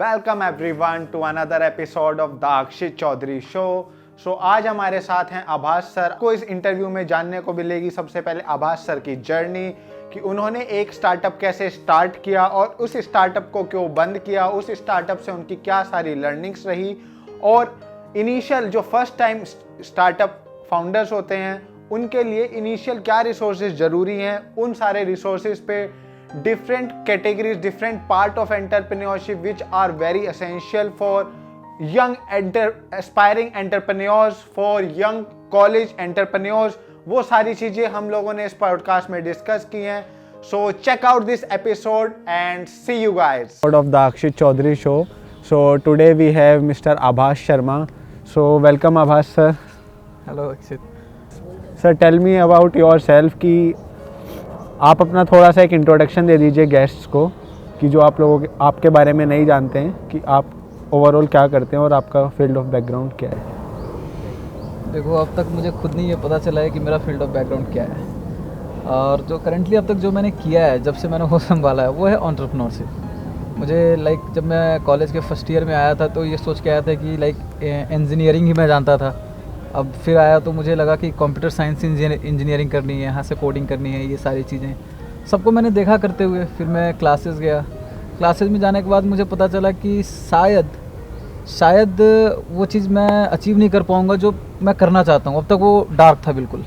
Welcome everyone to another episode of the Akshit Chaudhary show. आज हमारे साथ हैं आभास सर। को इस इंटरव्यू में जानने को मिलेगी सबसे पहले आभास सर की जर्नी, कि उन्होंने एक स्टार्टअप कैसे स्टार्ट किया और उस स्टार्टअप को क्यों बंद किया, उस स्टार्टअप से उनकी क्या सारी लर्निंग्स रही, और इनिशियल जो फर्स्ट टाइम स्टार्टअप फाउंडर्स होते हैं उनके लिए इनिशियल क्या रिसोर्सेज ज़रूरी हैं, उन सारे रिसोर्सेज पे different categories, different part of entrepreneurship which are very essential for young aspiring entrepreneurs, for young college entrepreneurs, वो सारी चीज़ें हम लोगों ने इस पॉडकास्ट में डिस्कस की हैं। So check out this episode and see you guys. Of the Akshit Chaudhary show. So today we have Mr. Abhas Sharma. So welcome Abhas sir. Hello Akshit. Sir, tell me about yourself कि आप अपना थोड़ा सा एक introduction दे दीजिए guests को, कि जो आप लोगों के आपके बारे में नहीं जानते हैं, कि आप ओवरऑल क्या करते हैं और आपका फील्ड ऑफ बैकग्राउंड क्या है। देखो, अब तक मुझे खुद नहीं ये पता चला है कि मेरा फील्ड ऑफ बैकग्राउंड क्या है, और जो करंटली अब तक जो मैंने किया है जब से मैंने वो संभाला है वो है एंटरप्रेन्योरशिप। मुझे जब मैं कॉलेज के फर्स्ट ईयर में आया था तो ये सोच के आया था कि इंजीनियरिंग ही मैं जानता था। अब फिर आया तो मुझे लगा कि कंप्यूटर साइंस इंजीनियरिंग करनी है, यहाँ से कोडिंग करनी है, ये सारी चीज़ें सबको मैंने देखा करते हुए। फिर मैं क्लासेस गया। क्लासेस में जाने के बाद मुझे पता चला कि शायद वो चीज़ मैं अचीव नहीं कर पाऊँगा जो मैं करना चाहता हूँ। अब तक वो डार्क था बिल्कुल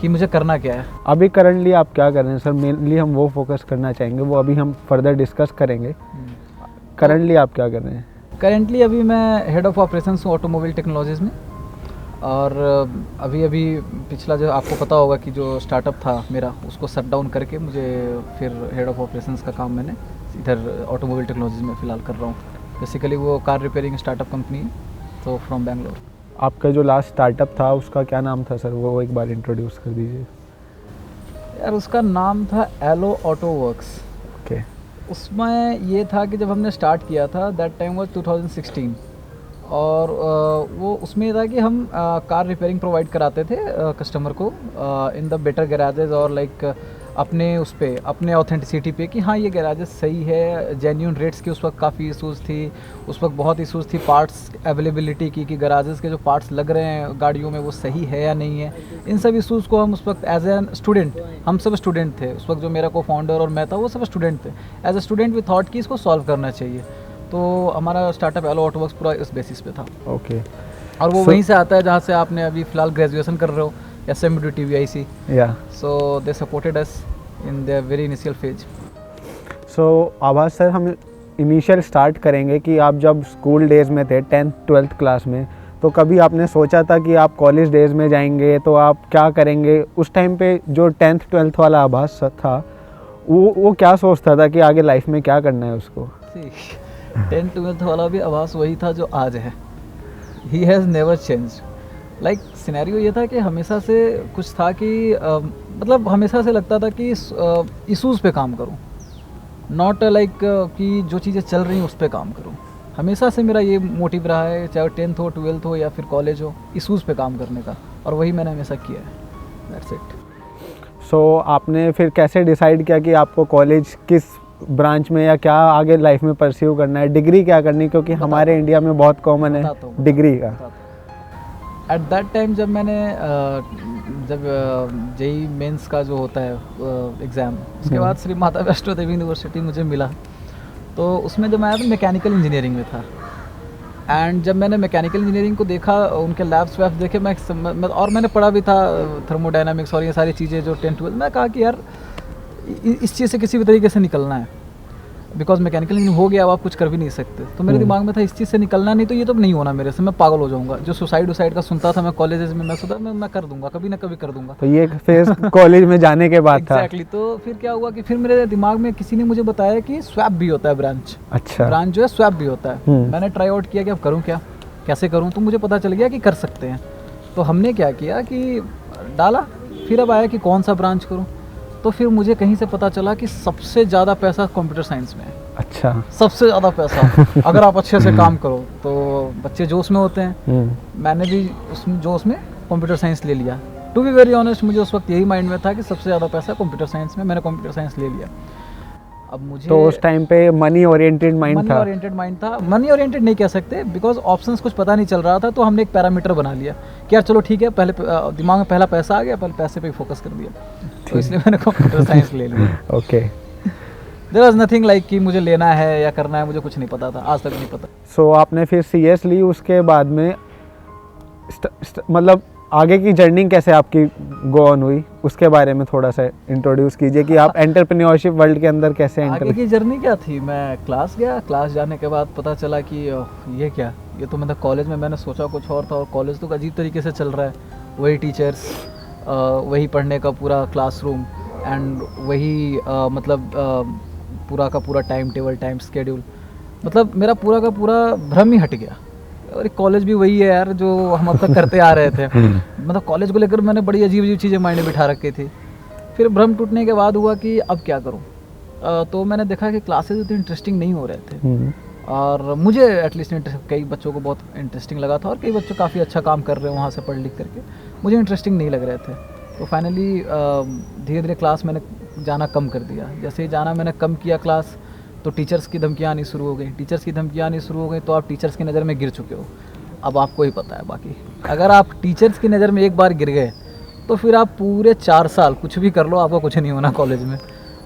कि मुझे करना क्या है। अभी करंटली आप क्या कर रहे हैं सर? मेनली हम वो फोकस करना चाहेंगे, वो अभी हम फर्दर डिस्कस करेंगे। करंटली आप क्या कर रहे हैं? करंटली अभी मैं हेड ऑफ़ ऑपरेशंस हूँ ऑटोमोबाइल टेक्नोलॉजीज़ में। और अभी पिछला जो आपको पता होगा कि जो स्टार्टअप था मेरा, उसको शट डाउन करके मुझे फिर हेड ऑफ़ ऑपरेशंस का काम मैंने इधर ऑटोमोबाइल टेक्नोलॉजीज़ में फ़िलहाल कर रहा हूँ। बेसिकली वो कार रिपेयरिंग स्टार्टअप कंपनी है, तो फ्रॉम बैंगलोर। आपका जो लास्ट स्टार्टअप था उसका क्या नाम था सर? वो एक बार इंट्रोड्यूस कर दीजिए। यार, उसका नाम था एलो ऑटो वर्क्स। ओके। उसमें ये था कि जब हमने स्टार्ट किया था दैट टाइम वाज 2016, और वो उसमें था कि हम कार रिपेयरिंग प्रोवाइड कराते थे कस्टमर को इन द बेटर गैराजेस, और अपने उस पे अपने ऑथेंटिसिटी पे कि हाँ ये गैराजेस सही है, जेन्यून रेट्स की उस वक्त काफ़ी इशूज़ थी। उस वक्त बहुत इशूज़ थी पार्ट्स अवेलेबिलिटी की, कि गैराजेस के जो पार्ट्स लग रहे हैं गाड़ियों में वो सही है या नहीं है। इन सब इशूज़ को हम उस वक्त एज एन स्टूडेंट, हम सब स्टूडेंट थे उस वक्त, जो मेरा को फाउंडर और मैं था वो सब स्टूडेंट थे। As a student we thought कि इसको सॉल्व करना चाहिए, तो हमारा स्टार्टअप एलो ऑटो वर्क्स पूरा इस बेसिस पे था। ओके। और वो वहीं से आता है जहाँ से आपने अभी फ़िलहाल ग्रेजुएशन कर रहे हो, SMUD-TVIC। या so they supported us in the very initial phase. So Abhas sir, हम इनिशियल स्टार्ट करेंगे कि आप जब स्कूल डेज़ में थे 10th 12th क्लास में, तो कभी आपने सोचा था कि आप कॉलेज डेज़ में जाएंगे तो आप क्या करेंगे? उस टाइम पे जो 10th 12th वाला आभास था वो क्या सोचता था कि आगे लाइफ में क्या करना है उसको? 10th 12th वाला भी आभास वही था जो आज है। He has never change. Scenario ये था कि हमेशा से कुछ था कि मतलब हमेशा से लगता था कि इशूज़ पे काम करूं, नॉट कि जो चीज़ें चल रही हैं उस पे काम करूं। हमेशा से मेरा ये मोटिव रहा है, चाहे 10th हो 12th हो या फिर कॉलेज हो, इशूज़ पे काम करने का, और वही मैंने हमेशा किया है। That's it. सो आपने फिर कैसे डिसाइड किया कि आपको कॉलेज किस ब्रांच में या क्या आगे लाइफ में परस्यू करना है, डिग्री क्या करनी? क्योंकि हमारे इंडिया में बहुत कॉमन है डिग्री का। एट दैट टाइम जब मैंने जब जेई मेंस का जो होता है एग्ज़ाम, उसके बाद श्री माता वैष्णो देवी यूनिवर्सिटी मुझे मिला, तो उसमें जब मैं आया तो मैकेनिकल इंजीनियरिंग में था। एंड जब मैंने मैकेनिकल इंजीनियरिंग को देखा, उनके लैब्स वैब्स देखे, और मैंने पढ़ा भी था थर्मोडायनामिक्स और ये सारी चीज़ें जो 10th 12th, मैं कहा कि यार इस चीज़ से किसी भी तरीके से निकलना है, बिकॉज मैकेनिकल इंजीनियरिंग हो गया, अब आप कुछ कर भी नहीं सकते। तो मेरे दिमाग में था इस चीज़ से निकलना, नहीं तो ये तो नहीं होना मेरे से, मैं पागल हो जाऊंगा। जो सुसाइड का सुनता था मैं कॉलेजेस में, मैं सोचा मैं कर दूंगा, कभी ना कभी कर दूंगा। तो ये फेस कॉलेज में जाने के बाद था। एग्जैक्टली। तो फिर क्या हुआ कि फिर मेरे दिमाग में किसी ने मुझे बताया कि स्वैप भी होता है ब्रांच। अच्छा। ब्रांच जो है स्वैप भी होता है। मैंने ट्राई आउट किया कि अब करूँ क्या, कैसे करूँ, तो मुझे पता चल गया कि कर सकते हैं। तो हमने क्या किया कि डाला, फिर अब आया कि कौन सा ब्रांच करूँ, तो फिर मुझे कहीं से पता चला कि सबसे ज़्यादा पैसा कंप्यूटर साइंस में है। अच्छा। सबसे ज़्यादा पैसा अगर आप अच्छे से काम करो तो बच्चे जोश में होते हैं। मैंने भी उसमें जोश में कंप्यूटर साइंस ले लिया। टू बी वेरी ऑनेस्ट, मुझे उस वक्त यही माइंड में था कि सबसे ज़्यादा पैसा कंप्यूटर साइंस में, मैंने कंप्यूटर साइंस ले लिया। अब मुझे तो उस टाइम पे मनी ओरिएंटेड माइंड मनी था। ओरिएंटेड माइंड था, मनी ओरिएंटेड नहीं कह सकते बिकॉज ऑप्शंस कुछ पता नहीं चल रहा था, तो हमने एक पैरामीटर बना लिया कि यार चलो ठीक है, पहले दिमाग में पहला पैसा आ गया, पहले पैसे पे फोकस कर दिया, तो इसलिए मैंने कंप्यूटर साइंस ले लिया। Okay. There was nothing like कि मुझे लेना है या करना है, मुझे कुछ नहीं पता था, आज तक नहीं पता। सो आपने फिर सीएस ली, उसके बाद में मतलब आगे की जर्नी कैसे आपकी गो ऑन हुई, उसके बारे में थोड़ा सा इंट्रोड्यूस कीजिए कि आप एंटरप्रेन्योरशिप वर्ल्ड के अंदर कैसे आगे एंटर। की जर्नी क्या थी, मैं क्लास गया, क्लास जाने के बाद पता चला कि ये क्या, ये तो मतलब कॉलेज में मैंने सोचा कुछ और था और कॉलेज तो अजीब तरीके से चल रहा है, वही टीचर्स, वही पढ़ने का पूरा क्लासरूम एंड वही मतलब पूरा का पूरा टाइम टेबल, टाइम स्केड्यूल, मतलब मेरा पूरा का पूरा भ्रम ही हट गया। और कॉलेज भी वही है यार जो हम अब तक करते आ रहे थे। मतलब कॉलेज को लेकर मैंने बड़ी अजीब अजीब चीज़ें माइंड में बिठा रखी थी। फिर भ्रम टूटने के बाद हुआ कि अब क्या करूँ, तो मैंने देखा कि क्लासेज उतनी इंटरेस्टिंग नहीं हो रहे थे और मुझे एटलीस्ट कई बच्चों को बहुत इंटरेस्टिंग लगा था और कई बच्चे काफ़ी अच्छा काम कर रहे हैं वहाँ से पढ़ लिख करके, मुझे इंटरेस्टिंग नहीं लग रहे थे। तो फाइनली धीरे धीरे क्लास मैंने जाना कम कर दिया। जैसे ही जाना मैंने कम किया क्लास, तो टीचर्स की धमकियाँ आनी शुरू हो गई। टीचर्स की धमकियाँ आनी शुरू हो गई तो आप टीचर्स की नज़र में गिर चुके हो, अब आपको ही पता है बाकी। अगर आप टीचर्स की नज़र में एक बार गिर गए तो फिर आप पूरे 4 साल कुछ भी कर लो, आपको कुछ नहीं होना कॉलेज में।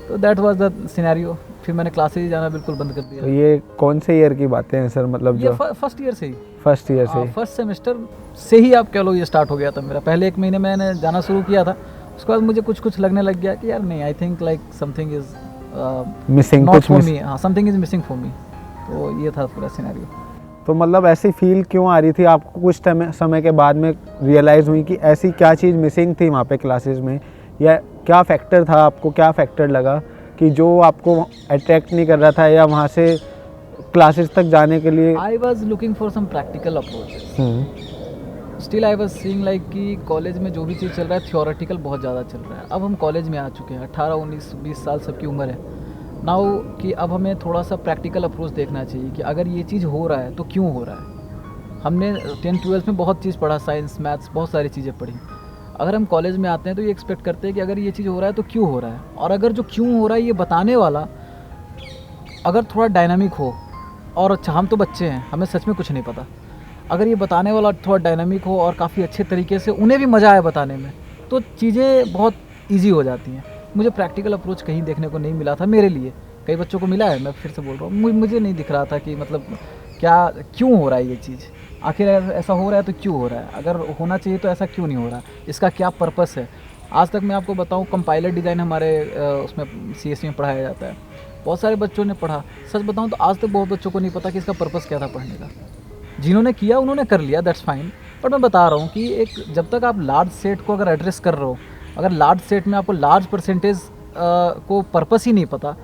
तो दैट वाज द सिनेरियो। फिर मैंने क्लासेज जाना बिल्कुल बंद कर दिया। तो ये कौन से ईयर की बातें हैं सर, मतलब ये जो फर्स्ट ईयर से ही, फर्स्ट ईयर से? फर्स्ट सेमेस्टर से ही आप कह लो ये स्टार्ट हो गया था मेरा। पहले 1 महीने मैंने जाना शुरू किया था, उसके बाद मुझे कुछ कुछ लगने लग गया कि यार नहीं, I think like something is missing, not कुछ फॉर मिस। मी, हाँ something is missing for me. तो ये था पूरा सिनेरियो। तो मतलब ऐसी फील क्यों आ रही थी आपको, कुछ समय के बाद में रियलाइज़ हुई कि ऐसी क्या चीज़ मिसिंग थी वहाँ पे क्लासेस में, या क्या फैक्टर था, आपको क्या फैक्टर लगा कि जो आपको अट्रैक्ट नहीं कर रहा था या वहाँ से क्लासेस तक जाने के लिए? I was looking for some practical approach. Still I was seeing like कि कॉलेज में जो भी चीज़ चल रहा है थियोरेटिकल बहुत ज़्यादा चल रहा है। अब हम कॉलेज में आ चुके हैं, 18, 19, 20 साल सबकी उम्र है नाउ, कि अब हमें थोड़ा सा प्रैक्टिकल अप्रोच देखना चाहिए कि अगर ये चीज़ हो रहा है तो क्यों हो रहा है। हमने 10th 12th में बहुत चीज़ पढ़ा, साइंस, मैथ्स, बहुत सारी चीज़ें पढ़ी। अगर हम कॉलेज में आते हैं तो ये एक्सपेक्ट करते हैं कि अगर ये चीज़ हो रहा है तो क्यों हो रहा है, और अगर जो क्यों हो रहा है ये बताने वाला अगर थोड़ा डायनामिक हो, और अच्छा हम तो बच्चे हैं, हमें सच में कुछ नहीं पता, अगर ये बताने वाला थोड़ा डायनामिक हो और काफ़ी अच्छे तरीके से उन्हें भी मज़ा आए बताने में, तो चीज़ें बहुत ईजी हो जाती हैं। मुझे प्रैक्टिकल अप्रोच कहीं देखने को नहीं मिला था मेरे लिए, कई बच्चों को मिला है, मैं फिर से बोल रहा हूँ, मुझे नहीं दिख रहा था कि मतलब क्या क्यों हो रहा है ये चीज़, आखिर ऐसा हो रहा है तो क्यों हो रहा है, अगर होना चाहिए तो ऐसा क्यों नहीं हो रहा, इसका क्या पर्पस है। आज तक मैं आपको बताऊँ, कंपाइलर डिज़ाइन हमारे उसमें CSE में पढ़ाया जाता है, बहुत सारे बच्चों ने पढ़ा। सच बताऊँ तो आज तक बहुत बच्चों को नहीं पता कि इसका पर्पस क्या था पढ़ने का। जिन्होंने किया उन्होंने कर लिया, दैट्स फाइन, बट मैं बता रहा हूँ कि एक जब तक आप लार्ज सेट को अगर एड्रेस कर रहे हो, अगर लार्ज सेट में आपको लार्ज परसेंटेज को पर्पस ही नहीं पता,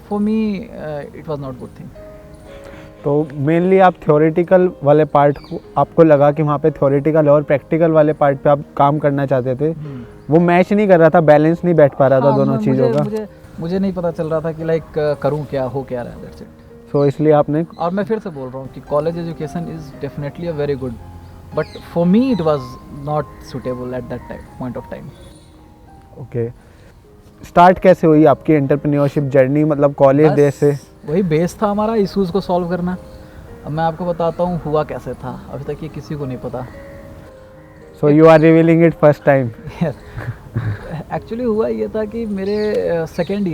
for me it was not good thing. तो मेनली आप थ्योरेटिकल वाले पार्ट को, आपको लगा कि वहाँ पे थ्योरेटिकल और प्रैक्टिकल वाले पार्ट पे आप काम करना चाहते थे, वो मैच नहीं कर रहा था, बैलेंस नहीं बैठ पा रहा था दोनों चीज़ों का। मुझे नहीं पता चल रहा था कि लाइक करूँ क्या, हो क्या रहा है, दैट्स इट। सो इसलिए आपने, और मैं फिर से बोल रहा हूँ कि college education is definitely a very good, but for me it was not suitable eight that point of time. Okay, start कैसे हुई आपकी एंटरप्रेन्योरशिप जर्नी, मतलब कॉलेज डे से? वही बेस था हमारा, इश्यूज़ को सॉल्व करना। अब मैं आपको बताता हूँ हुआ कैसे था, अभी तक ये किसी को नहीं पता। So you are revealing it first time? Actually हुआ ये था कि मेरे सेकेंड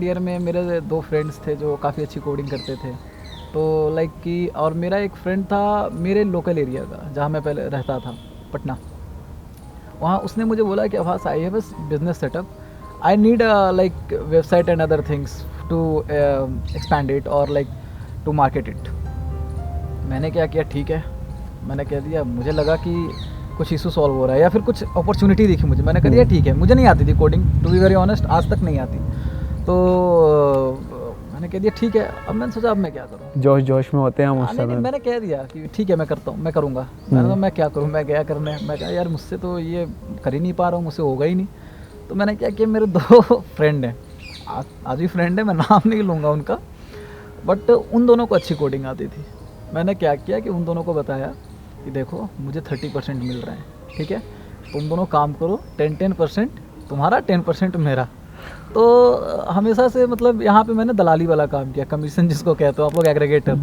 ईयर में मेरे 2 फ्रेंड्स थे जो काफ़ी अच्छी कोडिंग करते थे, तो लाइक कि, और मेरा एक फ्रेंड था मेरे लोकल एरिया का जहाँ मैं पहले रहता था, पटना, वहाँ उसने मुझे बोला कि Abhas, I have a business setup, I need like website and other things to expand it और लाइक टू मार्केट इट। मैंने क्या किया, ठीक है, मैंने कह दिया, मुझे लगा कि कुछ इशू सॉल्व हो रहा है या फिर कुछ अपॉर्चुनिटी दिखी मुझे, मैंने कह दिया ठीक है, मुझे नहीं आती थी coding, to be very honest, आज तक नहीं आती, तो मैंने कह दिया ठीक है। अब मैंने सोचा अब मैं क्या करूँ, जोश में होते हैं हम उस समय। मैंने कह दिया कि ठीक है मैं करता हूँ, मैं करूँगा। मैंने कहा मैं क्या करूँ, मैं गया करने, मैं कहा यार मुझसे तो ये कर ही नहीं पा रहा हूँ, मुझसे होगा ही नहीं। तो मैंने क्या किया, मेरे 2 फ्रेंड हैं, आज भी फ्रेंड है, मैं नाम नहीं लूँगा उनका, बट उन दोनों को अच्छी कोडिंग आती थी। मैंने क्या किया कि उन दोनों को बताया कि देखो मुझे 30% मिल रहा है, ठीक है, तुम दोनों काम करो, 10% तुम्हारा 10% मेरा, तो हमेशा से मतलब यहाँ पे मैंने दलाली वाला काम किया, कमीशन जिसको कहते हो आप लोग, एग्रीगेटर।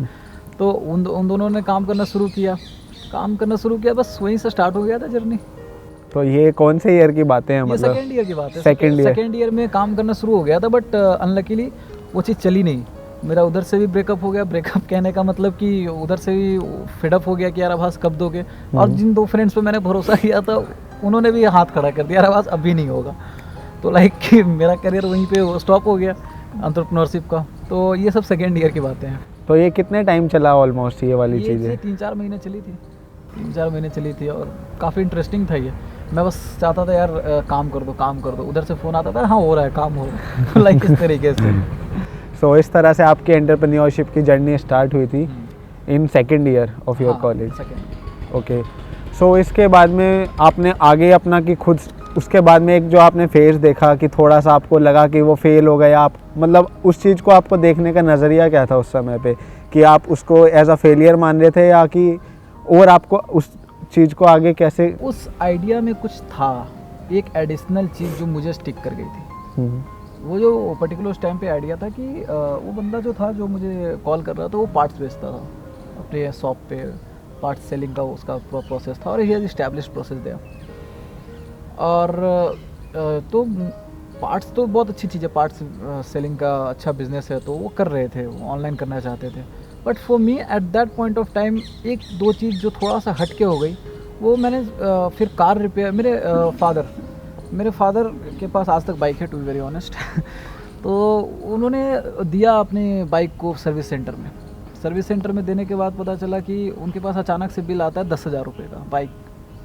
तो उन दोनों ने काम करना शुरू किया, बस वहीं से स्टार्ट हो गया था जर्नी। तो ये कौन से ईयर की बातें हैं? ये मतलब सेकेंड ईयर की बात है। सेकेंड ईयर में काम करना शुरू हो गया था, बट अनलकीली वो चीज़ चली नहीं। मेरा उधर से भी ब्रेकअप हो गया। ब्रेकअप कहने का मतलब कि उधर से भी फेडअप हो गया कि यार आभास कब दोगे। और जिन 2 फ्रेंड्स पे मैंने भरोसा किया था उन्होंने भी हाथ खड़ा कर दिया, यार आभास अभी नहीं होगा। तो लाइक कि मेरा करियर वहीं पे स्टॉप हो गया एंटरप्रेन्योरशिप का। तो ये सब सेकेंड ईयर की बातें हैं। तो ये कितने टाइम चला ऑलमोस्ट ये वाली चीज़ें? ये 3-4 महीने चली थी। 3-4 महीने चली थी और काफ़ी इंटरेस्टिंग था ये। मैं बस चाहता था यार काम कर दो। उधर से फ़ोन आता था, हाँ हो रहा है, काम हो रहा है। लाइक इस तरीके से। सो इस तरह से आपकी एंटरप्रेन्योरशिप की जर्नी स्टार्ट हुई थी in second year of your college. Okay. So इसके बाद में आपने आगे अपना कि खुद, उसके बाद में एक जो आपने फेज देखा कि थोड़ा सा आपको लगा कि वो फेल हो गया, आप मतलब उस चीज़ को आपको देखने का नज़रिया क्या था उस समय पे, कि आप उसको एज अ फेलियर मान रहे थे या कि और आपको उस चीज़ को आगे कैसे? उस आइडिया में कुछ था, एक एडिशनल चीज़ जो मुझे स्टिक कर गई थी। वो जो पर्टिकुलर उस टाइम पे आइडिया था कि वो बंदा जो था जो मुझे कॉल कर रहा था वो पार्ट्स बेचता था अपने शॉप पे। पार्ट्स सेलिंग का उसका पूरा प्रोसेस था और ही हैज़ एस्टैब्लिश्ड प्रोसेस दिया। और तो पार्ट्स तो बहुत अच्छी चीज़ है, पार्ट्स सेलिंग का अच्छा बिजनेस है, तो वो कर रहे थे, वो ऑनलाइन करना चाहते थे। But for me at that point of time 1-2 चीज़ जो थोड़ा सा हटके हो गई, वो मैंने फिर कार रिपेयर, मेरे फादर के पास आज तक बाइक है, टू बी वेरी ऑनेस्ट। तो उन्होंने दिया अपने बाइक को सर्विस सेंटर में देने के बाद पता चला कि उनके पास अचानक से बिल आता है 10,000 रुपये का बाइक।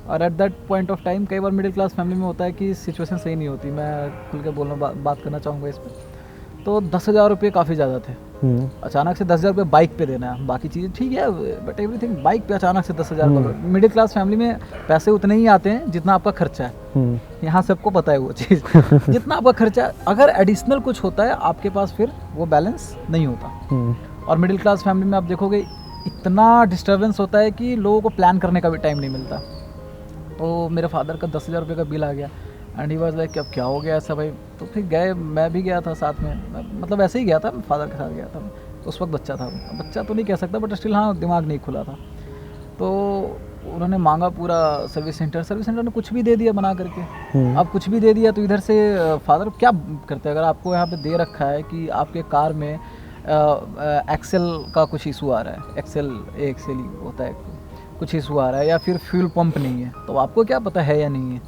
और eight that point of time कई बार मिडिल क्लास फैमिली में होता है कि सिचुएशन सही नहीं होती, मैं खुल के बात करना चाहूँगा इस पर। तो 10,000 रुपये काफ़ी ज़्यादा थे। अचानक से 10,000 रुपये बाइक पे देना है, बाकी चीज़ें ठीक है, बट एवरीथिंग बाइक पे अचानक से 10,000 रुपये। मिडिल क्लास फैमिली में पैसे उतने ही आते हैं जितना आपका खर्चा है। यहाँ सबको पता है वो चीज़। जितना आपका खर्चा, अगर एडिशनल कुछ होता है आपके पास फिर वो बैलेंस नहीं होता। और मिडिल क्लास फैमिली में आप देखोगे इतना डिस्टर्बेंस होता है कि लोगों को प्लान करने का भी टाइम नहीं मिलता। तो मेरे फादर का 10,000 रुपये का बिल आ गया एंड ही वाज लाइक अब क्या हो गया ऐसा भाई। तो फिर गए, मैं भी गया था साथ में, मतलब ऐसे ही गया था, फादर के साथ गया था। उस वक्त बच्चा तो नहीं कह सकता, बट स्टिल हाँ दिमाग नहीं खुला था। तो उन्होंने मांगा पूरा सर्विस सेंटर ने कुछ भी दे दिया बना करके। अब कुछ भी दे दिया तो इधर से फादर क्या करते हैं, अगर आपको यहाँ पे दे रखा है कि आपके कार में एक्सेल का कुछ इशू आ रहा है, एक्सेल ही होता है, कुछ इशू आ रहा है, या फिर फ्यूल पंप नहीं है, तो आपको क्या पता है या नहीं है,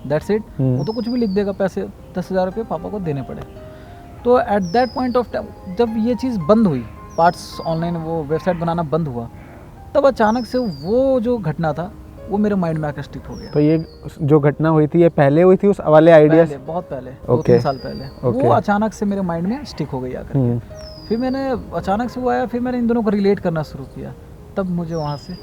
दैट्स इट। वो तो कुछ भी लिख देगा, पैसे 10,000 रुपये पापा को देने पड़े। तो eight that point of time जब ये चीज़ बंद हुई, पार्ट्स ऑनलाइन वो वेबसाइट बनाना बंद हुआ, तब अचानक से वो जो घटना था वो मेरे माइंड में आकर स्टिक हो गया। तो ये जो घटना हुई थी ये पहले हुई थी उस वाले आइडिया से? बहुत पहले, 2-3 साल पहले। वो अचानक से मेरे माइंड में स्टिक हो गई आकर। फिर मैंने अचानक से वो आया, फिर मैंने इन दोनों को रिलेट करना शुरू किया, तब मुझे वहाँ से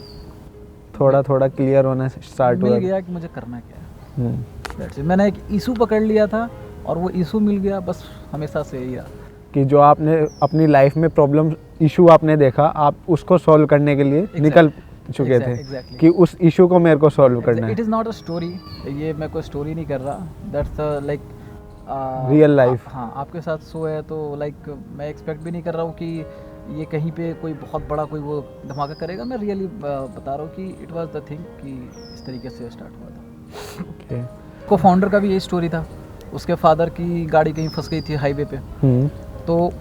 थोड़ा क्लियर होना स्टार्ट हुआ, मिल गया कि मुझे करना क्या है। मैंने एक इशू पकड़ लिया था और वो इशू मिल गया, बस हमेशा से यही रहा कि जो आपने अपनी लाइफ में प्रॉब्लम इशू आपने देखा, आप उसको सॉल्व करने के लिए निकल चुके थे कि उस इशू को मेरे को सॉल्व करना है। It is not a story, ये मैं कोई स्टोरी नहीं कर रहा, दैट्स लाइक रियल लाइफ। हाँ, आपके साथ सो है तो लाइक मैं एक्सपेक्ट भी नहीं कर रहा हूँ कि ये कहीं पे कोई बहुत बड़ा कोई वो धमाका करेगा। मैं रियली बता रहा हूँ कि इट वाज द थिंग कि इस तरीके से स्टार्ट हुआ था। ओके। को फाउंडर का भी यही स्टोरी था, उसके फादर की गाड़ी कहीं फंस गई थी हाईवे पे। तो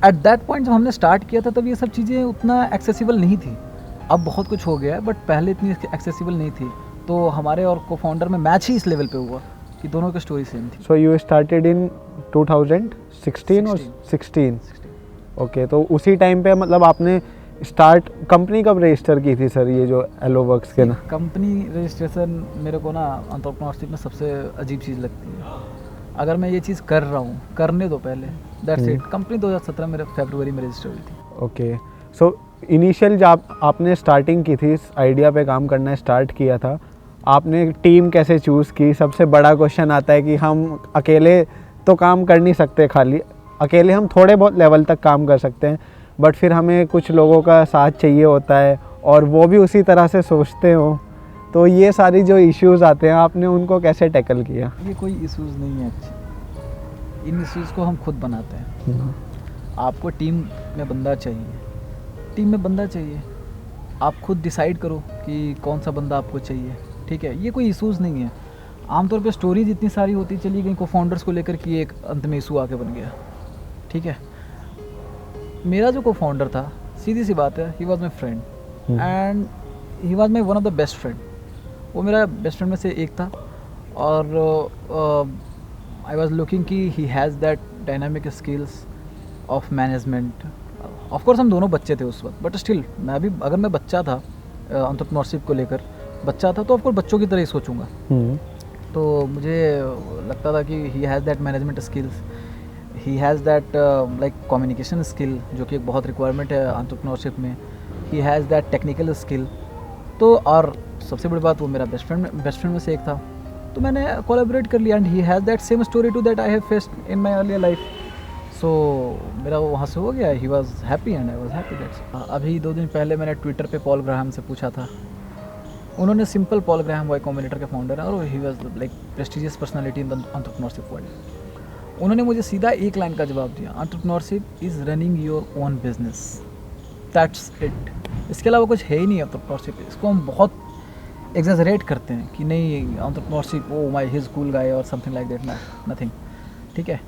एट दैट पॉइंट जब हमने स्टार्ट किया था तब ये सब चीज़ें उतना एक्सेसिबल नहीं थी। अब बहुत कुछ हो गया है, बट पहले इतनी एक्सेसिबल नहीं थी। तो हमारे और को फाउंडर में मैच ही इस लेवल पे हुआ कि दोनों की स्टोरी सेम थी। सो यू स्टार्टेड इन 2016 और 16? ओके। तो उसी टाइम पे मतलब आपने स्टार्ट कंपनी कब रजिस्टर की थी सर, ये जो एलो वर्क्स के ना? कंपनी रजिस्ट्रेशन मेरे को ना एंटरप्रेन्योरशिप में सबसे अजीब चीज़ लगती है। अगर मैं ये चीज़ कर रहा हूँ, करने दो पहले, दैट्स इट। कंपनी 2017 मेरे फरवरी में रजिस्टर हुई थी। ओके। सो इनिशियल जब आपने स्टार्टिंग की थी, इस आइडिया पे काम करना स्टार्ट किया था, आपने टीम कैसे चूज़ की? सबसे बड़ा क्वेश्चन आता है कि हम अकेले तो काम कर नहीं सकते, खाली अकेले हम थोड़े बहुत लेवल तक काम कर सकते हैं, बट फिर हमें कुछ लोगों का साथ चाहिए होता है और वो भी उसी तरह से सोचते हो। तो ये सारी जो इश्यूज़ आते हैं, आपने उनको कैसे टैकल किया? ये कोई इश्यूज़ नहीं है, इन इश्यूज़ को हम खुद बनाते हैं। आपको टीम में बंदा चाहिए, टीम में बंदा चाहिए, आप खुद डिसाइड करो कि कौन सा बंदा आपको चाहिए, ठीक है। ये कोई इशूज़ नहीं है। आमतौर पे स्टोरीज इतनी सारी होती चली गई को फाउंडर्स को लेकर कि एक अंत में इशू आके बन गया, ठीक है। मेरा जो को फाउंडर था, सीधी सी बात है, he was my friend and he was my one of the best friend. वो मेरा बेस्ट फ्रेंड में से एक था और आई वॉज लुकिंग कि ही has that dynamic skills of management. Of course हम दोनों बच्चे थे उस वक्त, बट स्टिल मैं भी, अगर मैं बच्चा था एंटरप्रेन्योरशिप को लेकर बच्चा था, तो ऑफकोर्स बच्चों की तरह ही सोचूंगा। तो मुझे लगता था कि ही has that management skills, he has that like communication skill, जो कि एक बहुत रिक्वायरमेंट है एंटरप्रेन्योरशिप में। ही हैज़ दैट टेक्निकल स्किल। तो और सबसे बड़ी बात, वो मेरा बेस्ट फ्रेंड में से एक था। तो मैंने कोलैबोरेट कर लिया and he has that same story to that I have faced in my earlier life. So मेरा वो वहाँ से हो गया, he was happy and I was happy. That's अभी 2 दिन पहले मैंने ट्विटर पे पॉल ग्राहम से पूछा था। उन्होंने simple, Paul Graham Y Combinator के फाउंडर हैं और ही was like prestigious personality in the entrepreneurship world. उन्होंने मुझे सीधा एक लाइन का जवाब दिया, entrepreneurship is running your own business, that's it. इसके अलावा कुछ है ही नहीं एंटरप्रेन्योरशिप। इसको हम बहुत एग्जैजरेट करते हैं कि नहीं entrepreneurship, oh my he is cool guy और समथिंग लाइक दैट, नथिंग, ठीक है।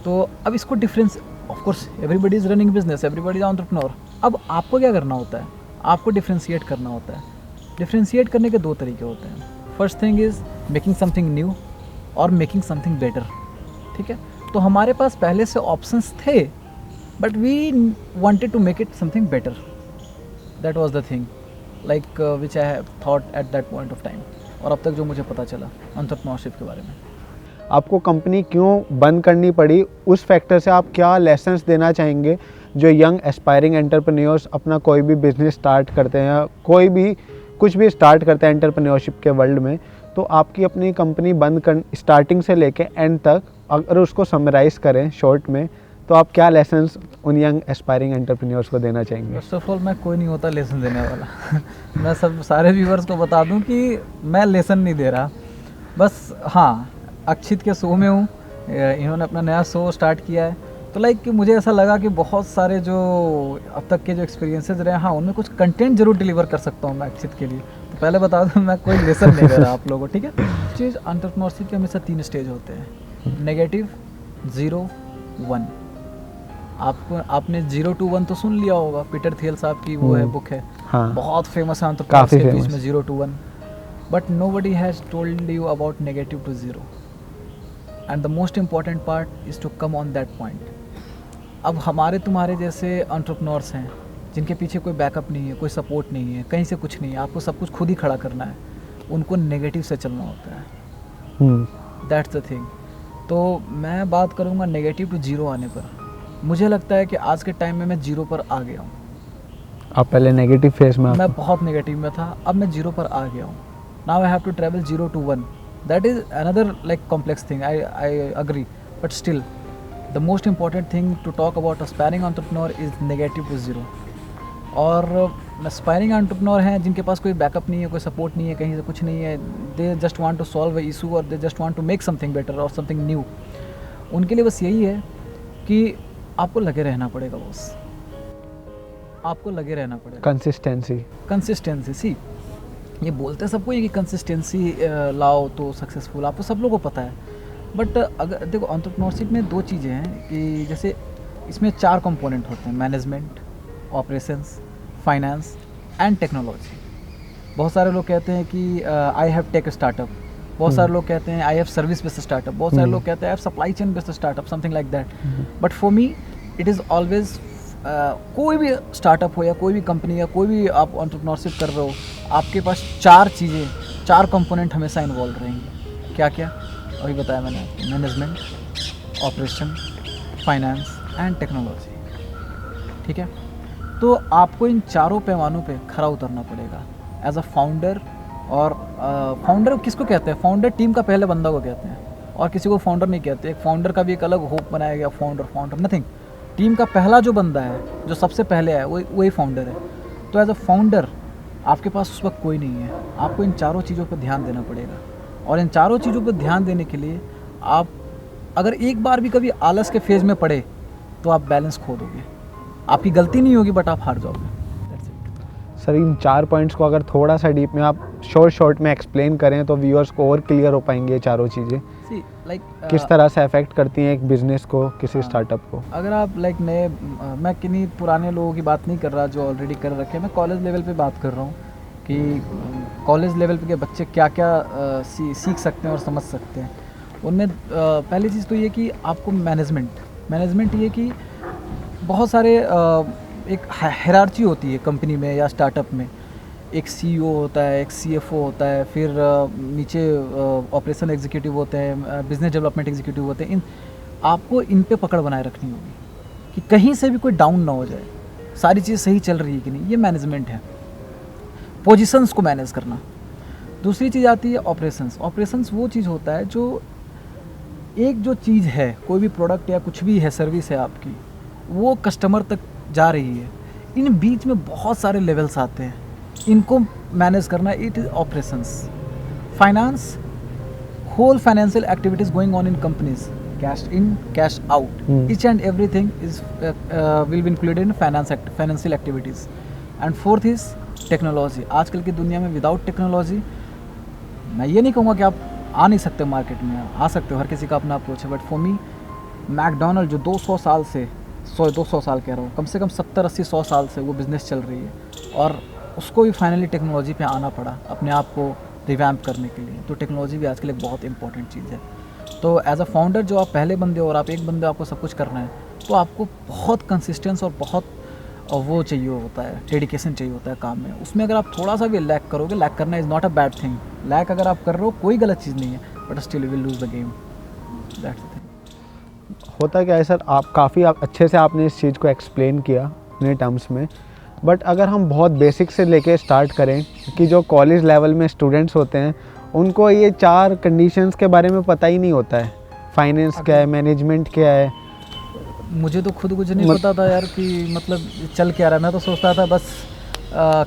तो अब इसको difference, of course everybody is running business, everybody is entrepreneur. अब आपको क्या करना होता है, आपको डिफ्रेंशिएट करना होता है। डिफ्रेंशिएट करने के 2 तरीके होते हैं। First thing is making something new और मेकिंग समथिंग बेटर, ठीक है। तो हमारे पास पहले से ऑप्शंस थे, but we wanted to make it something better. That was the thing like which I have thought at that point of time. और अब तक जो मुझे पता चला एंटरप्रेन्योरशिप के बारे में। आपको कंपनी क्यों बंद करनी पड़ी, उस फैक्टर से आप क्या लेसन्स देना चाहेंगे जो यंग एस्पायरिंग एंटरप्रेन्योर्स अपना कोई भी बिजनेस स्टार्ट करते हैं या कोई भी कुछ भी स्टार्ट करते हैं एंटरप्रेन्योरशिप के वर्ल्ड में। तो आपकी अपनी कंपनी बंद कर स्टार्टिंग से लेके एंड तक अगर उसको समराइज़ करें शॉर्ट में, तो आप क्या लेसन्स उन यंग एस्पायरिंग एंटरप्रेन्योर्स को देना चाहेंगे? फर्स्ट ऑफ ऑल मैं कोई नहीं होता लेसन देने वाला मैं सब सारे व्यूवर्स को बता दूं कि मैं लेसन नहीं दे रहा। बस हाँ, अक्षित के शो में हूँ, इन्होंने अपना नया शो स्टार्ट किया है, तो लाइक मुझे ऐसा लगा कि बहुत सारे जो अब तक के जो एक्सपीरियंसेस रहे, हाँ उनमें कुछ कंटेंट जरूर डिलीवर कर सकता हूँ मैं अक्षित के लिए। तो पहले बता दूँ मैं कोई लेसन नहीं दे रहा आप लोगों को, ठीक है। चीज़ एंटरप्रेन्योरशिप के हमेशा 3 स्टेज होते हैं, नेगेटिव, 0, 1। आपने 0 to 1 तो सुन लिया होगा, पीटर थियल साहब की वो है बुक है, हाँ, बहुत फेमस है एंटरप्रेन्योरशिप के बीच में 0 to 1। But nobody has told you about negative to 0 and the most important part is to come on that point. अब हमारे तुम्हारे जैसे एंटरप्रेन्योर्स हैं जिनके पीछे कोई बैकअप नहीं है, कोई सपोर्ट नहीं है, कहीं से कुछ नहीं है, आपको सब कुछ खुद ही खड़ा करना है, उनको नेगेटिव से चलना होता है। That's the thing. तो मैं बात करूँगा नेगेटिव टू 0 आने पर। मुझे लगता है कि आज के टाइम में मैं 0 पर आ गया हूँ। आप पहले नेगेटिव फेज में, मैं बहुत नेगेटिव में था, अब मैं 0 पर आ गया हूँ। Now I have to travel 0 to 1। That is another like complex thing, I agree, but still the most important thing to talk about aspiring entrepreneur is negative to 0। और अस्पायरिंग एंटरप्रेन्योर हैं जिनके पास कोई बैकअप नहीं है, कोई support नहीं है, कहीं से कुछ नहीं है, they just want to solve a issue और they just want to make something better और समथिंग न्यू। उनके लिए बस यही है कि आपको लगे रहना पड़ेगा, बस आपको लगे रहना पड़ेगा। कंसिस्टेंसी सी ये बोलते सबको ये कि कंसिस्टेंसी लाओ तो सक्सेसफुल, आपको सब लोगों को पता है। बट अगर देखो एंटरप्रेन्योरशिप में 2 चीज़ें हैं कि जैसे इसमें 4 कंपोनेंट होते हैं, management, operations, finance and technology. बहुत सारे लोग कहते हैं कि आई हैव टेक स्टार्टअप, बहुत सारे लोग कहते हैं I have service based startup, बहुत सारे लोग कहते हैं I have supply chain based startup, something like that. But for me it is always कोई भी स्टार्टअप हो या कोई भी कंपनी या कोई भी आप एंटरप्रेन्योरशिप कर रहे हो, आपके पास 4 चीज़ें, 4 कंपोनेंट हमेशा इन्वॉल्व रहेंगे। क्या क्या अभी बताया मैंने, management, operation, finance and technology, ठीक है। तो आपको इन 4 पैमानों पे खरा उतरना पड़ेगा एज अ फाउंडर। और फाउंडर किसको कहते हैं? फाउंडर टीम का पहले बंदा को कहते हैं, और किसी को फाउंडर नहीं कहते। एक फाउंडर का भी एक अलग होप बनाया गया, फाउंडर नथिंग। टीम का पहला जो बंदा है, जो सबसे पहले है, वही फाउंडर है। तो एज अ फाउंडर आपके पास उस वक्त कोई नहीं है, आपको इन 4 चीज़ों पर ध्यान देना पड़ेगा। और इन 4 चीज़ों पर ध्यान देने के लिए आप अगर एक बार भी कभी आलस के फेज में पड़े तो आप बैलेंस खो दोगे, आपकी गलती नहीं होगी बट आप हार जाओगे। That's it. Sir in 4 points को अगर थोड़ा सा डीप में आप शॉर्ट में एक्सप्लेन करें तो व्यूअर्स को और क्लियर हो पाएंगे ये चारों चीज़ें See, like, किस तरह से अफेक्ट करती हैं एक बिजनेस को, किसी हाँ। स्टार्टअप को। अगर आप लाइक नए, मैं किन्हीं पुराने लोगों की बात नहीं कर रहा जो ऑलरेडी कर रखे हैं, मैं कॉलेज लेवल पे बात कर रहा हूँ कि कॉलेज लेवल पे के बच्चे क्या क्या सीख सकते हैं और समझ सकते हैं। उनमें पहली चीज़ तो ये कि आपको मैनेजमेंट ये कि बहुत सारे एक हायरार्ची होती है कंपनी में या स्टार्टअप में। एक सीईओ होता है, एक सीएफओ होता है, फिर नीचे ऑपरेशन एग्जीक्यूटिव होते हैं, बिजनेस डेवलपमेंट एग्जीक्यूटिव होते हैं। आपको इन पे पकड़ बनाए रखनी होगी कि कहीं से भी कोई डाउन ना हो जाए, सारी चीज़ सही चल रही है कि नहीं, ये मैनेजमेंट है। पोजीशंस को मैनेज करना। दूसरी चीज़ आती है ऑपरेशंस वो चीज़ होता है जो एक जो चीज़ है, कोई भी प्रोडक्ट या कुछ भी है, सर्विस है आपकी, वो कस्टमर तक जा रही है। इन बीच में बहुत सारे लेवल्स आते हैं, इनको मैनेज करना, it is operations. Finance, whole financial activities going on in companies, cash in cash out, each and everything is will be included in financial activities. And fourth is technology. आजकल की दुनिया में without technology, मैं ये नहीं कहूँगा कि आप आ नहीं सकते मार्केट में, आ सकते हो, हर किसी का अपना अप्रोच है, बट फॉर मी मैकडोनल्ड जो 200 साल से 200 साल कह रहा हूँ, कम से कम 70-80-100 साल से वो बिज़नेस चल रही है और उसको भी फाइनली टेक्नोलॉजी पे आना पड़ा अपने आप को रिवैम्प करने के लिए। तो टेक्नोलॉजी भी आजकल एक बहुत इंपॉर्टेंट चीज़ है। तो एज अ फाउंडर जो आप पहले बंदे हो और आप एक बंदे आपको सब कुछ करना है, तो आपको बहुत कंसिस्टेंस और बहुत वो चाहिए होता है, डेडिकेशन चाहिए होता है काम में। उसमें अगर आप थोड़ा सा भी लैक करोगे, लैक करना is not a bad thing, lack अगर आप कर रहे हो कोई गलत चीज़ नहीं है, but still you will lose the game, that's the thing. होता क्या है सर, आप काफ़ी अच्छे से आपने इस चीज़ को एक्सप्लेन किया अपने टर्म्स में, बट अगर हम बहुत बेसिक से लेके स्टार्ट करें कि जो कॉलेज लेवल में स्टूडेंट्स होते हैं उनको ये 4 कंडीशंस के बारे में पता ही नहीं होता है, फाइनेंस क्या है, मैनेजमेंट क्या है। मुझे तो खुद कुछ नहीं पता था यार कि मतलब चल क्या रहा है। मैं तो सोचता था बस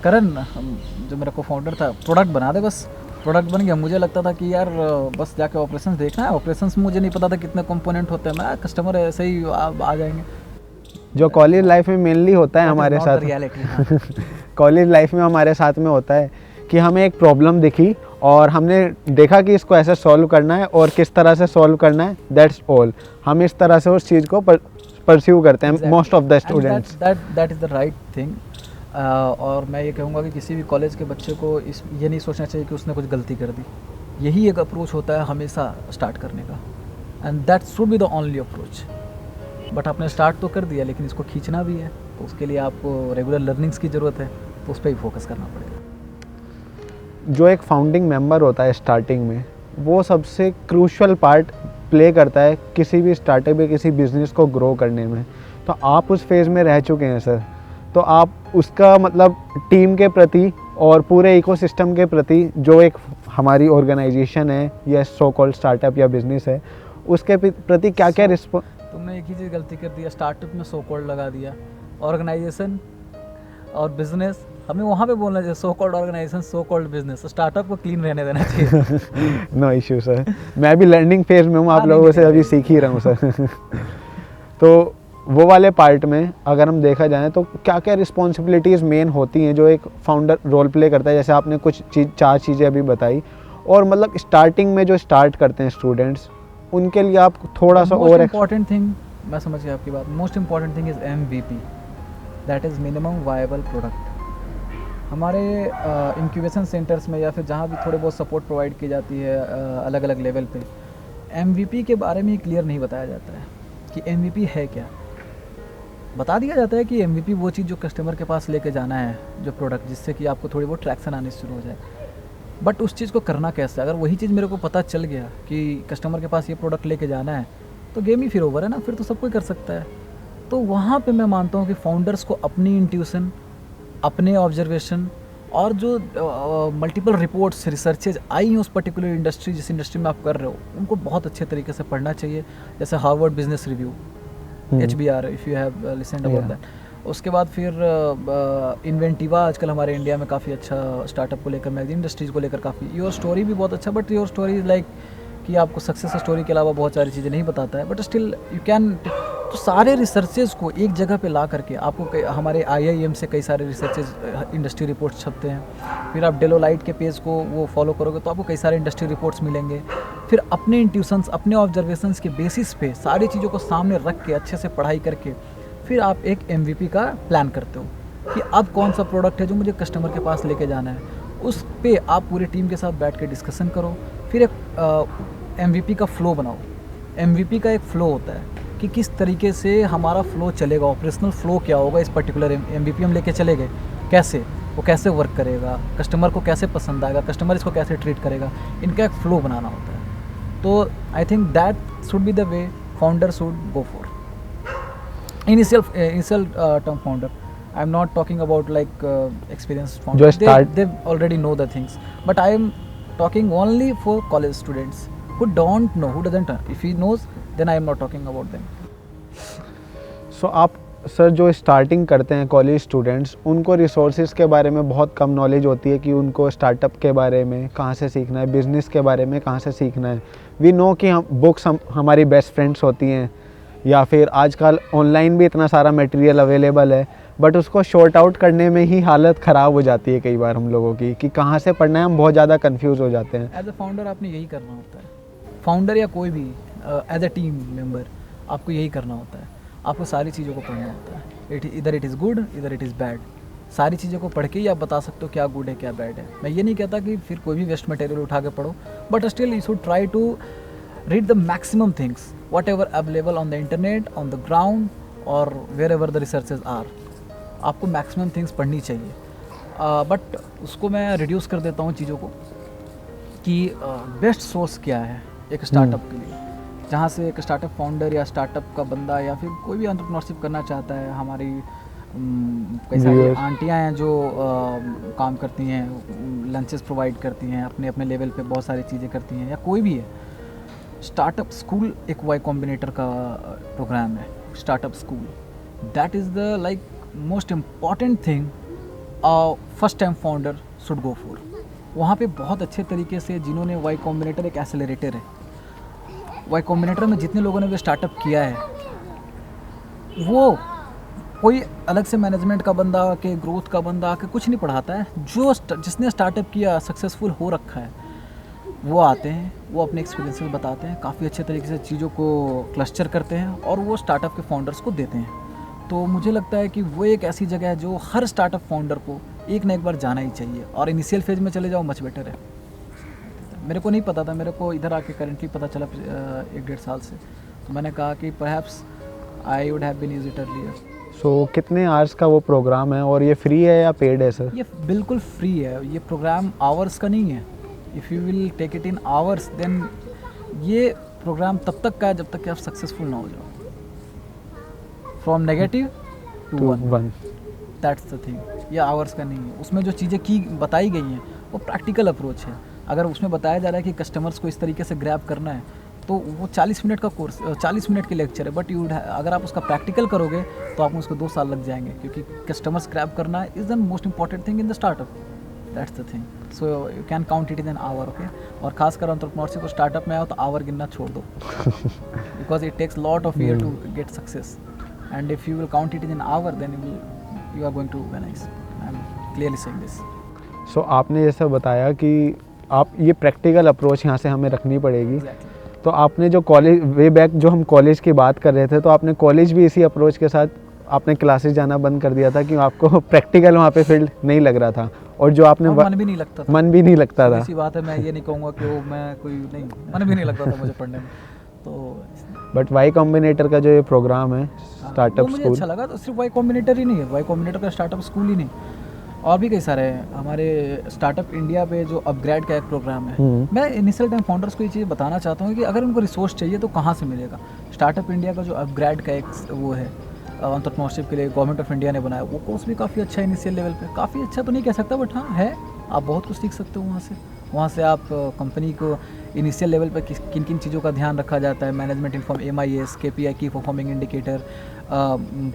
करण जो मेरा को फाउंडर था प्रोडक्ट बना दे, बस प्रोडक्ट बन गया। मुझे लगता था कि यार बस जाके ऑपरेशंस देखना है, ऑपरेशंस में मुझे नहीं पता था कितने कंपोनेंट होते हैं, मैं कस्टमर ऐसे ही आ जाएंगे। जो कॉलेज लाइफ में मेनली होता है हमारे साथ, कॉलेज लाइफ में हमारे साथ में होता है कि हमें एक प्रॉब्लम दिखी और हमने देखा कि इसको ऐसे सॉल्व करना है और किस तरह से सॉल्व करना है, दैट्स ऑल। हम इस तरह से उस चीज़ को परस्यू करते हैं most of the students. That is the right thing. और मैं ये कहूँगा कि किसी भी कॉलेज के बच्चे को ये नहीं सोचना चाहिए कि उसने कुछ गलती कर दी। यही एक अप्रोच होता है हमेशा स्टार्ट करने का, and that should be the only approach. But आपने स्टार्ट तो कर दिया, लेकिन इसको खींचना भी है, तो उसके लिए आपको रेगुलर लर्निंग्स की ज़रूरत है, तो उस पर ही फोकस करना पड़ेगा। जो एक फाउंडिंग मेंबर होता है स्टार्टिंग में, वो सबसे क्रूशियल पार्ट प्ले करता है किसी भी स्टार्टअप या किसी बिजनेस को ग्रो करने में। तो आप उस फेज़ में रह चुके हैं सर, तो आप उसका मतलब टीम के प्रति और पूरे इकोसिस्टम के प्रति जो एक हमारी ऑर्गेनाइजेशन है या सो कॉल्ड स्टार्टअप या बिजनेस है, उसके प्रति क्या क्या रिस्पॉन्स। तुमने एक ही चीज़ गलती कर दिया, स्टार्टअप में सो कॉल्ड लगा दिया, ऑर्गेनाइजेशन और बिजनेस हमें वहाँ पे बोलना चाहिए, so called organisation, so called business. Startup को क्लीन रहने देना चाहिए। नो इश्यू सर, मैं भी लर्निंग फेज में हूँ, आप लोगों से अभी सीख ही रहा हूँ सर। तो वो वाले पार्ट में अगर हम देखा जाए तो क्या क्या रिस्पॉन्सिबिलिटीज़ मेन होती हैं जो एक फाउंडर रोल प्ले करता है, जैसे आपने कुछ 4 चीज़ें अभी बताई, और मतलब स्टार्टिंग में जो स्टार्ट करते हैं स्टूडेंट्स, उनके लिए आप थोड़ा सा और इम्पॉर्टेंट थिंग, मैं समझ गया आपकी बात, most important thing is MVP, that is minimum viable product. हमारे इंक्यूबेशन सेंटर्स में या फिर जहाँ भी थोड़े बहुत सपोर्ट प्रोवाइड की जाती है अलग अलग लेवल पे, MVP के बारे में क्लियर नहीं बताया जाता है कि MVP है क्या। बता दिया जाता है कि MVP वो चीज़ जो कस्टमर के पास लेके जाना है, जो प्रोडक्ट, जिससे कि आपको थोड़ी बहुत ट्रैक्शन आनी शुरू हो जाए। बट उस चीज़ को करना कैसे? अगर वही चीज़ मेरे को पता चल गया कि कस्टमर के पास ये प्रोडक्ट लेके जाना है, तो गेम ही फिर ओवर है ना, फिर तो सब कोई कर सकता है। तो वहाँ पे मैं मानता हूँ कि फाउंडर्स को अपनी इंट्यूशन, अपने ऑब्जर्वेशन और जो मल्टीपल रिपोर्ट्स, रिसर्चेज आई हैं उस पर्टिकुलर इंडस्ट्री, जिस इंडस्ट्री में आप कर रहे हो, उनको बहुत अच्छे तरीके से पढ़ना चाहिए। जैसे Harvard business review, HBR, if you have listened about that. उसके बाद फिर इन्वेंटिवा आजकल हमारे इंडिया में काफ़ी अच्छा स्टार्टअप को लेकर, मैगजीन इंडस्ट्रीज़ को लेकर काफ़ी, योर स्टोरी भी बहुत अच्छा, but your story is like कि आपको सक्सेस स्टोरी के अलावा बहुत सारी चीज़ें नहीं बताता है, बट स्टिल यू कैन, तो सारे रिसर्चेज को एक जगह पे ला करके आपको हमारे IIM से कई सारे रिसर्चेज इंडस्ट्री रिपोर्ट्स छपते हैं, फिर आप डेलोलाइट के पेज को वो फॉलो करोगे तो आपको कई सारे इंडस्ट्री रिपोर्ट्स मिलेंगे, फिर अपने इंट्यूशंस, अपने ऑब्जर्वेशंस के बेसिस पे सारी चीज़ों को सामने रख के अच्छे से पढ़ाई करके फिर आप एक MVP का प्लान करते हो कि अब कौन सा प्रोडक्ट है जो मुझे कस्टमर के पास लेके जाना है, उस पे आप पूरी टीम के साथ बैठ के डिस्कशन करो, फिर एक MVP का फ़्लो बनाओ। MVP का एक फ़्लो होता है कि किस तरीके से हमारा फ़्लो चलेगा, ऑपरेशनल फ़्लो क्या होगा, इस पर्टिकुलर MVP हम लेके चले गए, कैसे वो कैसे वर्क करेगा, कस्टमर को कैसे पसंद आएगा, कस्टमर इसको कैसे ट्रीट करेगा, इनका एक फ़्लो बनाना होता है। तो I think that should be the way founder should go for initial term founder. I'm not talking about like experienced founder. They already know the things, but I am talking only for college students who don't know, who doesn't know. If he knows, then I am not talking about them. So आप sir जो starting करते हैं college students, उनको resources के बारे में बहुत कम knowledge होती है कि उनको स्टार्टअप के बारे में कहाँ से सीखना है, बिज़नेस के बारे में कहाँ से सीखना है। वी नो कि हम बुक्स हमारी बेस्ट फ्रेंड्स होती हैं, या फिर आजकल ऑनलाइन भी इतना सारा मटेरियल अवेलेबल है, बट उसको शॉर्ट आउट करने में ही हालत ख़राब हो जाती है कई बार हम लोगों की, कि कहाँ से पढ़ना है, हम बहुत ज़्यादा कंफ्यूज हो जाते हैं। एज अ फाउंडर आपने यही करना होता है, फाउंडर या कोई भी एज अ टीम मेंबर आपको यही करना होता है, आपको सारी चीज़ों को पढ़ना होता है। इधर इट इज़ गुड, इधर इट इज़ बैड, सारी चीज़ों को पढ़ के ही आप बता सकते हो क्या गुड है क्या बैड है। मैं ये नहीं कहता कि फिर कोई भी वेस्ट मटेरियल उठा के पढ़ो, but still you should try to read the maximum things whatever available on the internet, on the ground or wherever the researches are. आपको maximum things पढ़नी चाहिए, बट उसको मैं रिड्यूस कर देता हूँ चीज़ों को कि बेस्ट सोर्स क्या है एक स्टार्टअप के लिए, जहाँ से एक स्टार्टअप फाउंडर या स्टार्टअप का बंदा या फिर कोई भी एंटरप्रेन्योरशिप करना चाहता है। हमारी कई सारी आंटियाँ हैं जो काम करती हैं, लंचेस प्रोवाइड करती हैं, अपने अपने लेवल पे बहुत सारी चीज़ें करती हैं, या कोई भी है। स्टार्टअप स्कूल एक Y कॉम्बिनेटर का प्रोग्राम है, startup school, that is the like most important thing first time founder should go for. वहाँ पे बहुत अच्छे तरीके से जिन्होंने Y कॉम्बिनेटर एक एक्सेलरेटर है, Y कॉम्बिनेटर में जितने लोगों ने भी स्टार्टअप किया है, वो कोई अलग से मैनेजमेंट का बंदा आके, ग्रोथ का बंदा आके कुछ नहीं पढ़ाता है। जो जिसने स्टार्टअप किया, सक्सेसफुल हो रखा है, वो आते हैं, वो अपने एक्सपीरियंसेस बताते हैं, काफ़ी अच्छे तरीके से चीज़ों को क्लस्टर करते हैं और वो स्टार्टअप के फाउंडर्स को देते हैं। तो मुझे लगता है कि वो एक ऐसी जगह है जो हर स्टार्टअप फाउंडर को एक ना एक बार जाना ही चाहिए, और इनिशियल फेज में चले जाओ मच बेटर है। मेरे को नहीं पता था, मेरे को इधर आके करेंटली पता चला 1-1.5 साल से, तो मैंने कहा कि perhaps I would have been used it earlier. So कितने आवर्स का वो प्रोग्राम है, और ये फ्री है या पेड है सर? ये बिल्कुल फ्री है, ये प्रोग्राम आवर्स का नहीं है। If you will take it in hours देन ये प्रोग्राम तब तक का है जब तक कि आप सक्सेसफुल ना हो जाओ, from negative to one, that's the thing. ये आवर्स का नहीं है। उसमें जो चीज़ें की बताई गई हैं वो प्रैक्टिकल अप्रोच है। अगर उसमें बताया जा रहा है कि कस्टमर्स को इस तरीके से ग्रैब करना है, तो वो 40 मिनट का कोर्स, 40 मिनट की लेक्चर है, बट अगर आप उसका प्रैक्टिकल करोगे तो आपको उसको 2 साल लग जाएंगे, क्योंकि कस्टमर्स ग्रैब करना is the most important thing in the startup, that's the thing. So you can count it in an our, okay. और खासकर एंटरप्रेन्योरशिप को स्टार्टअप में आओ तो आवर गिनना छोड़ दो, because it takes lot of year to get success, and if you will count it in an hour then you are going to vanish. I am clearly saying this. So आपने जैसा बताया कि आप ये practical approach यहाँ से हमें रखनी पड़ेगी। तो आपने जो कॉलेज वे बैक जो हम कॉलेज की बात कर रहे थे, तो आपने कॉलेज भी इसी अप्रोच के साथ आपने क्लासेस जाना बंद कर दिया था कि आपको प्रैक्टिकल वहाँ पे फील्ड नहीं लग रहा था, और जो आपने मन भी नहीं लगता था। मन भी नहीं लगता था। ऐसी बात है, मैं ये नहीं कहूँगा कि वो मैं कोई नहीं, मन भी नहीं लगता था मुझे पढ़ने में। तो बट वाई कॉम्बिनेटर का जो ये प्रोग्राम है स्टार्टअप मुझे स्कूल, अच्छा लगा। तो सिर्फ वाई कॉम्बिनेटर ही नहीं है, वाई कॉम्बिनेटर का स्टार्टअप स्कूल ही नहीं, और भी कई सारे हैं। हमारे स्टार्टअप इंडिया पे जो अपग्रेड का एक प्रोग्राम है, मैं इनिशियल टाइम फाउंडर्स को ये चीज़ बताना चाहता हूँ कि अगर उनको रिसोर्स चाहिए तो कहाँ से मिलेगा। स्टार्टअप इंडिया का जो अपग्रेड का एक वो है एंटरप्रेन्योरशिप के लिए गवर्नमेंट ऑफ इंडिया ने बनाया, वो कोर्स भी काफ़ी अच्छा है इनिशियल लेवल पे। काफ़ी अच्छा तो नहीं कह सकता, बट हाँ है, आप बहुत कुछ सीख सकते हो वहाँ से। वहाँ से आप कंपनी को इनिशियल लेवल पर किन किन चीज़ों का ध्यान रखा जाता है, मैनेजमेंट इन्फॉर्म MIS, KPI की परफॉर्मिंग इंडिकेटर,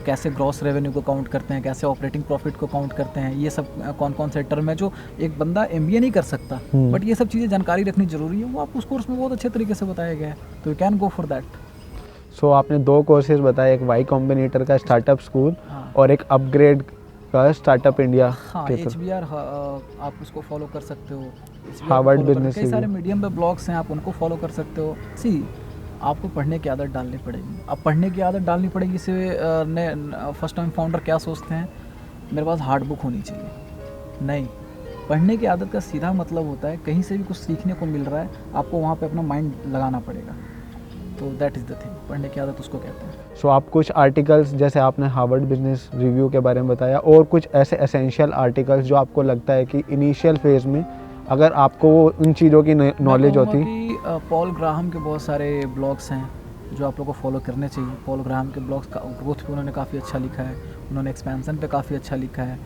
कैसे ग्रॉस रेवेन्यू को काउंट करते हैं, कैसे ऑपरेटिंग प्रॉफिट को काउंट करते हैं, ये सब कौन कौन से टर्म है जो एक बंदा MBA नहीं कर सकता, बट ये सब चीज़ें जानकारी रखनी जरूरी है, वो आप उस कोर्स में बहुत अच्छे तरीके से बताया गया है, तो you can go for that. So आपने 2 कोर्सेज बताए, एक वाई कॉम्बिनेटर का स्टार्टअप स्कूल हाँ। और एक अपग्रेड का स्टार्टअप इंडिया हाँ, के थ्रू। HBR आप उसको फॉलो कर सकते हो, HBR हार्वर्ड को follow बिजनेस कई सारे मीडियम पे ब्लॉग्स हैं, आप उनको फॉलो कर सकते हो। सी आपको पढ़ने की आदत डालनी पड़ेगी, अब पढ़ने की आदत डालनी पड़ेगी। इसे फर्स्ट टाइम फाउंडर क्या सोचते हैं, मेरे पास हार्ड बुक होनी चाहिए, नहीं। पढ़ने की आदत का सीधा मतलब होता है कहीं से भी कुछ सीखने को मिल रहा है, आपको वहाँ पे अपना माइंड लगाना पड़ेगा, तो दैट इज़ द थिंग, पढ़ने की आदत उसको कहते हैं। सो आप कुछ आर्टिकल्स, जैसे आपने हार्वर्ड बिजनेस रिव्यू के बारे में बताया, और कुछ ऐसे एसेंशियल आर्टिकल्स जो आपको लगता है कि इनिशियल फेज़ में अगर आपको उन चीज़ों की नॉलेज होती। पॉल ग्राहम के बहुत सारे ब्लॉग्स हैं जो आप लोगों को फॉलो करने चाहिए। पॉल ग्राहम के ब्लॉग्स का ग्रोथ पे उन्होंने काफ़ी अच्छा लिखा है, उन्होंने एक्सपेंसन पे काफ़ी अच्छा लिखा है,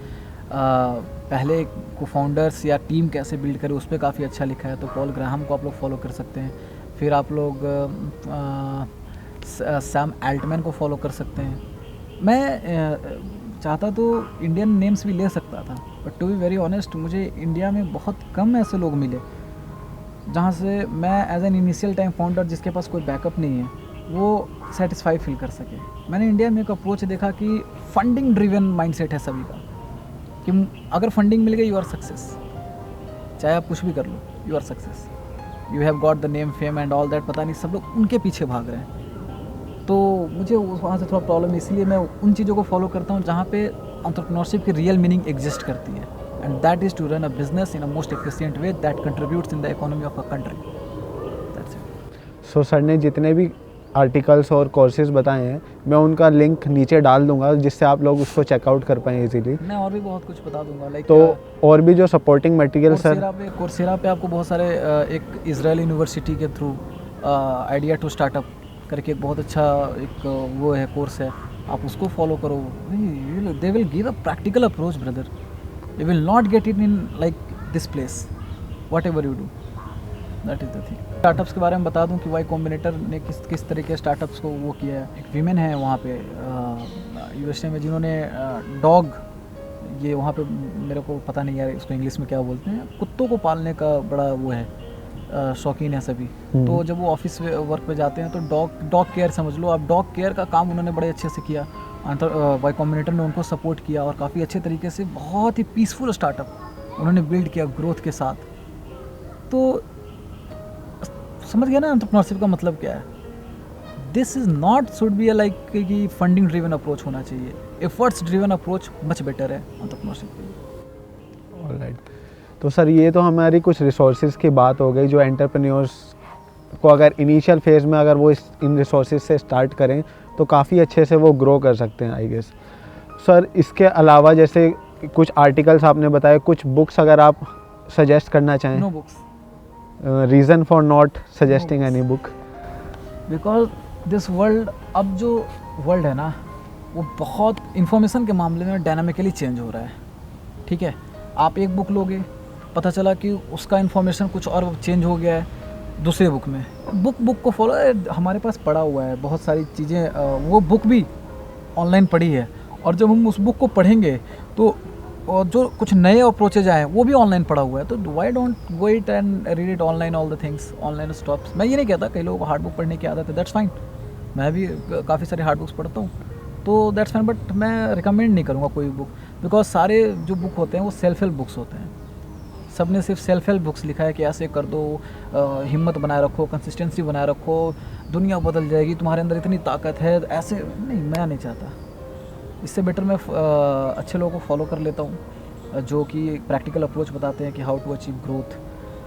पहले को फाउंडर्स या टीम कैसे बिल्ड करे उस पर काफ़ी अच्छा लिखा है, तो पॉल ग्राहम को आप लोग फॉलो कर सकते हैं। फिर आप लोग सैम एल्टमैन को फॉलो कर सकते हैं। मैं चाहता तो इंडियन नेम्स भी ले सकता था, but to be very honest मुझे इंडिया में बहुत कम ऐसे लोग मिले जहाँ से मैं as an initial time founder जिसके पास कोई बैकअप नहीं है वो सेटिस्फाई फील कर सके। मैंने इंडिया में एक अप्रोच देखा कि फंडिंग ड्रिवन माइंडसेट है सभी का, कि अगर फंडिंग मिल गई यू आर सक्सेस, चाहे आप कुछ भी कर लो you are success, you have got the name fame and all that. पता नहीं सब लोग उनके पीछे भाग रहे हैं, तो मुझे वहाँ से थोड़ा प्रॉब्लम है, इसलिए मैं उन चीज़ों को फॉलो करता हूँ जहाँ पे एंटरप्रेन्योरशिप की रियल मीनिंग एग्जिस्ट करती है, and that is to run a business in a most efficient way that contributes in the economy of a country, that's it. So sir ने जितने भी आर्टिकल्स और कोर्सेज बताए हैं मैं उनका लिंक नीचे डाल दूंगा जिससे आप लोग उसको चेकआउट कर पाएँ इजीली। मैं और भी बहुत कुछ बता दूंगा, लाइक तो और भी जो सपोर्टिंग मटेरियल सर कोर्सेरा पे आपको बहुत सारे एक इजराइल यूनिवर्सिटी के थ्रू आइडिया टू स्टार्टअप करके एक बहुत अच्छा एक वो है कोर्स है, आप उसको फॉलो करो। They will give a practical approach brother, you will not get it in like this place what ever you do, that is the thing. Startups के बारे में बता दूं कि वाई कॉम्बिनेटर ने किस तरह के स्टार्टअप्स को वो किया है। एक वीमेन है वहाँ पे USA में जिन्होंने डॉग, ये वहाँ पे मेरे को पता नहीं यार उसको इंग्लिश में क्या बोलते हैं, कुत्तों को पालने का बड़ा वो है, शौकीन है सभी। तो जब वो ऑफिस वर्क पे जाते हैं तो डॉग केयर समझ लो आप, डॉग केयर का काम उन्होंने बड़े अच्छे से किया। वाई कॉम्बिनेटर ने उनको सपोर्ट किया और काफ़ी अच्छे तरीके से बहुत ही पीसफुल स्टार्टअप उन्होंने बिल्ड किया ग्रोथ के साथ। तो समझ गया ना एंटरप्रेन्योरशिप का मतलब क्या है। This is not should be like कि फंडिंग ड्रिवन अप्रोच होना चाहिए, efforts driven approach much better है एंटरप्रेन्योरशिप के लिए। ऑलराइट, तो सर ये तो हमारी कुछ रिसोर्सेज की बात हो गई जो एंटरप्रेन्योर्स को अगर इनिशियल फेज़ में अगर वो इन रिसोर्सेज से स्टार्ट करें तो काफ़ी अच्छे से वो ग्रो कर सकते हैं आई गेस। सर इसके अलावा जैसे कुछ आर्टिकल्स आपने बताए, कुछ बुक्स अगर आप सजेस्ट करना चाहें। No books. Reason for not suggesting any book? Because this world, अब जो वर्ल्ड है ना वो बहुत इंफॉर्मेशन के मामले में डायनामिकली चेंज हो रहा है। ठीक है, आप एक बुक लोगे, पता चला कि उसका इन्फॉर्मेशन कुछ और चेंज हो गया है दूसरे बुक में। बुक को फॉलो, हमारे पास पड़ा हुआ है बहुत सारी चीज़ें, वो बुक भी ऑनलाइन पढ़ी है, और जब हम उस बुक को पढ़ेंगे तो और जो कुछ नए अप्रोचेज आए वो भी ऑनलाइन पड़ा हुआ है। तो why don't go it and read it online, all the things online stops. मैं ये नहीं कहता, कई लोगों को हार्ड बुक पढ़ने की आदत है, दैट्स फाइन, मैं भी काफ़ी सारे हार्ड बुक्स पढ़ता हूँ, तो दैट्स फाइन, बट मैं रिकमेंड नहीं करूँगा कोई बुक, बिकॉज सारे जो बुक होते हैं वो सेल्फ हेल्प बुक्स होते हैं। सब ने सिर्फ सेल्फ हेल्प बुक्स लिखा है कि ऐसे कर दो, हिम्मत बनाए रखो, कंसिस्टेंसी बनाए रखो, दुनिया बदल जाएगी, तुम्हारे अंदर इतनी ताकत है, ऐसे नहीं, मैं नहीं चाहता। इससे बेटर मैं अच्छे लोगों को फॉलो कर लेता हूँ जो कि प्रैक्टिकल अप्रोच बताते हैं कि हाउ टू अचीव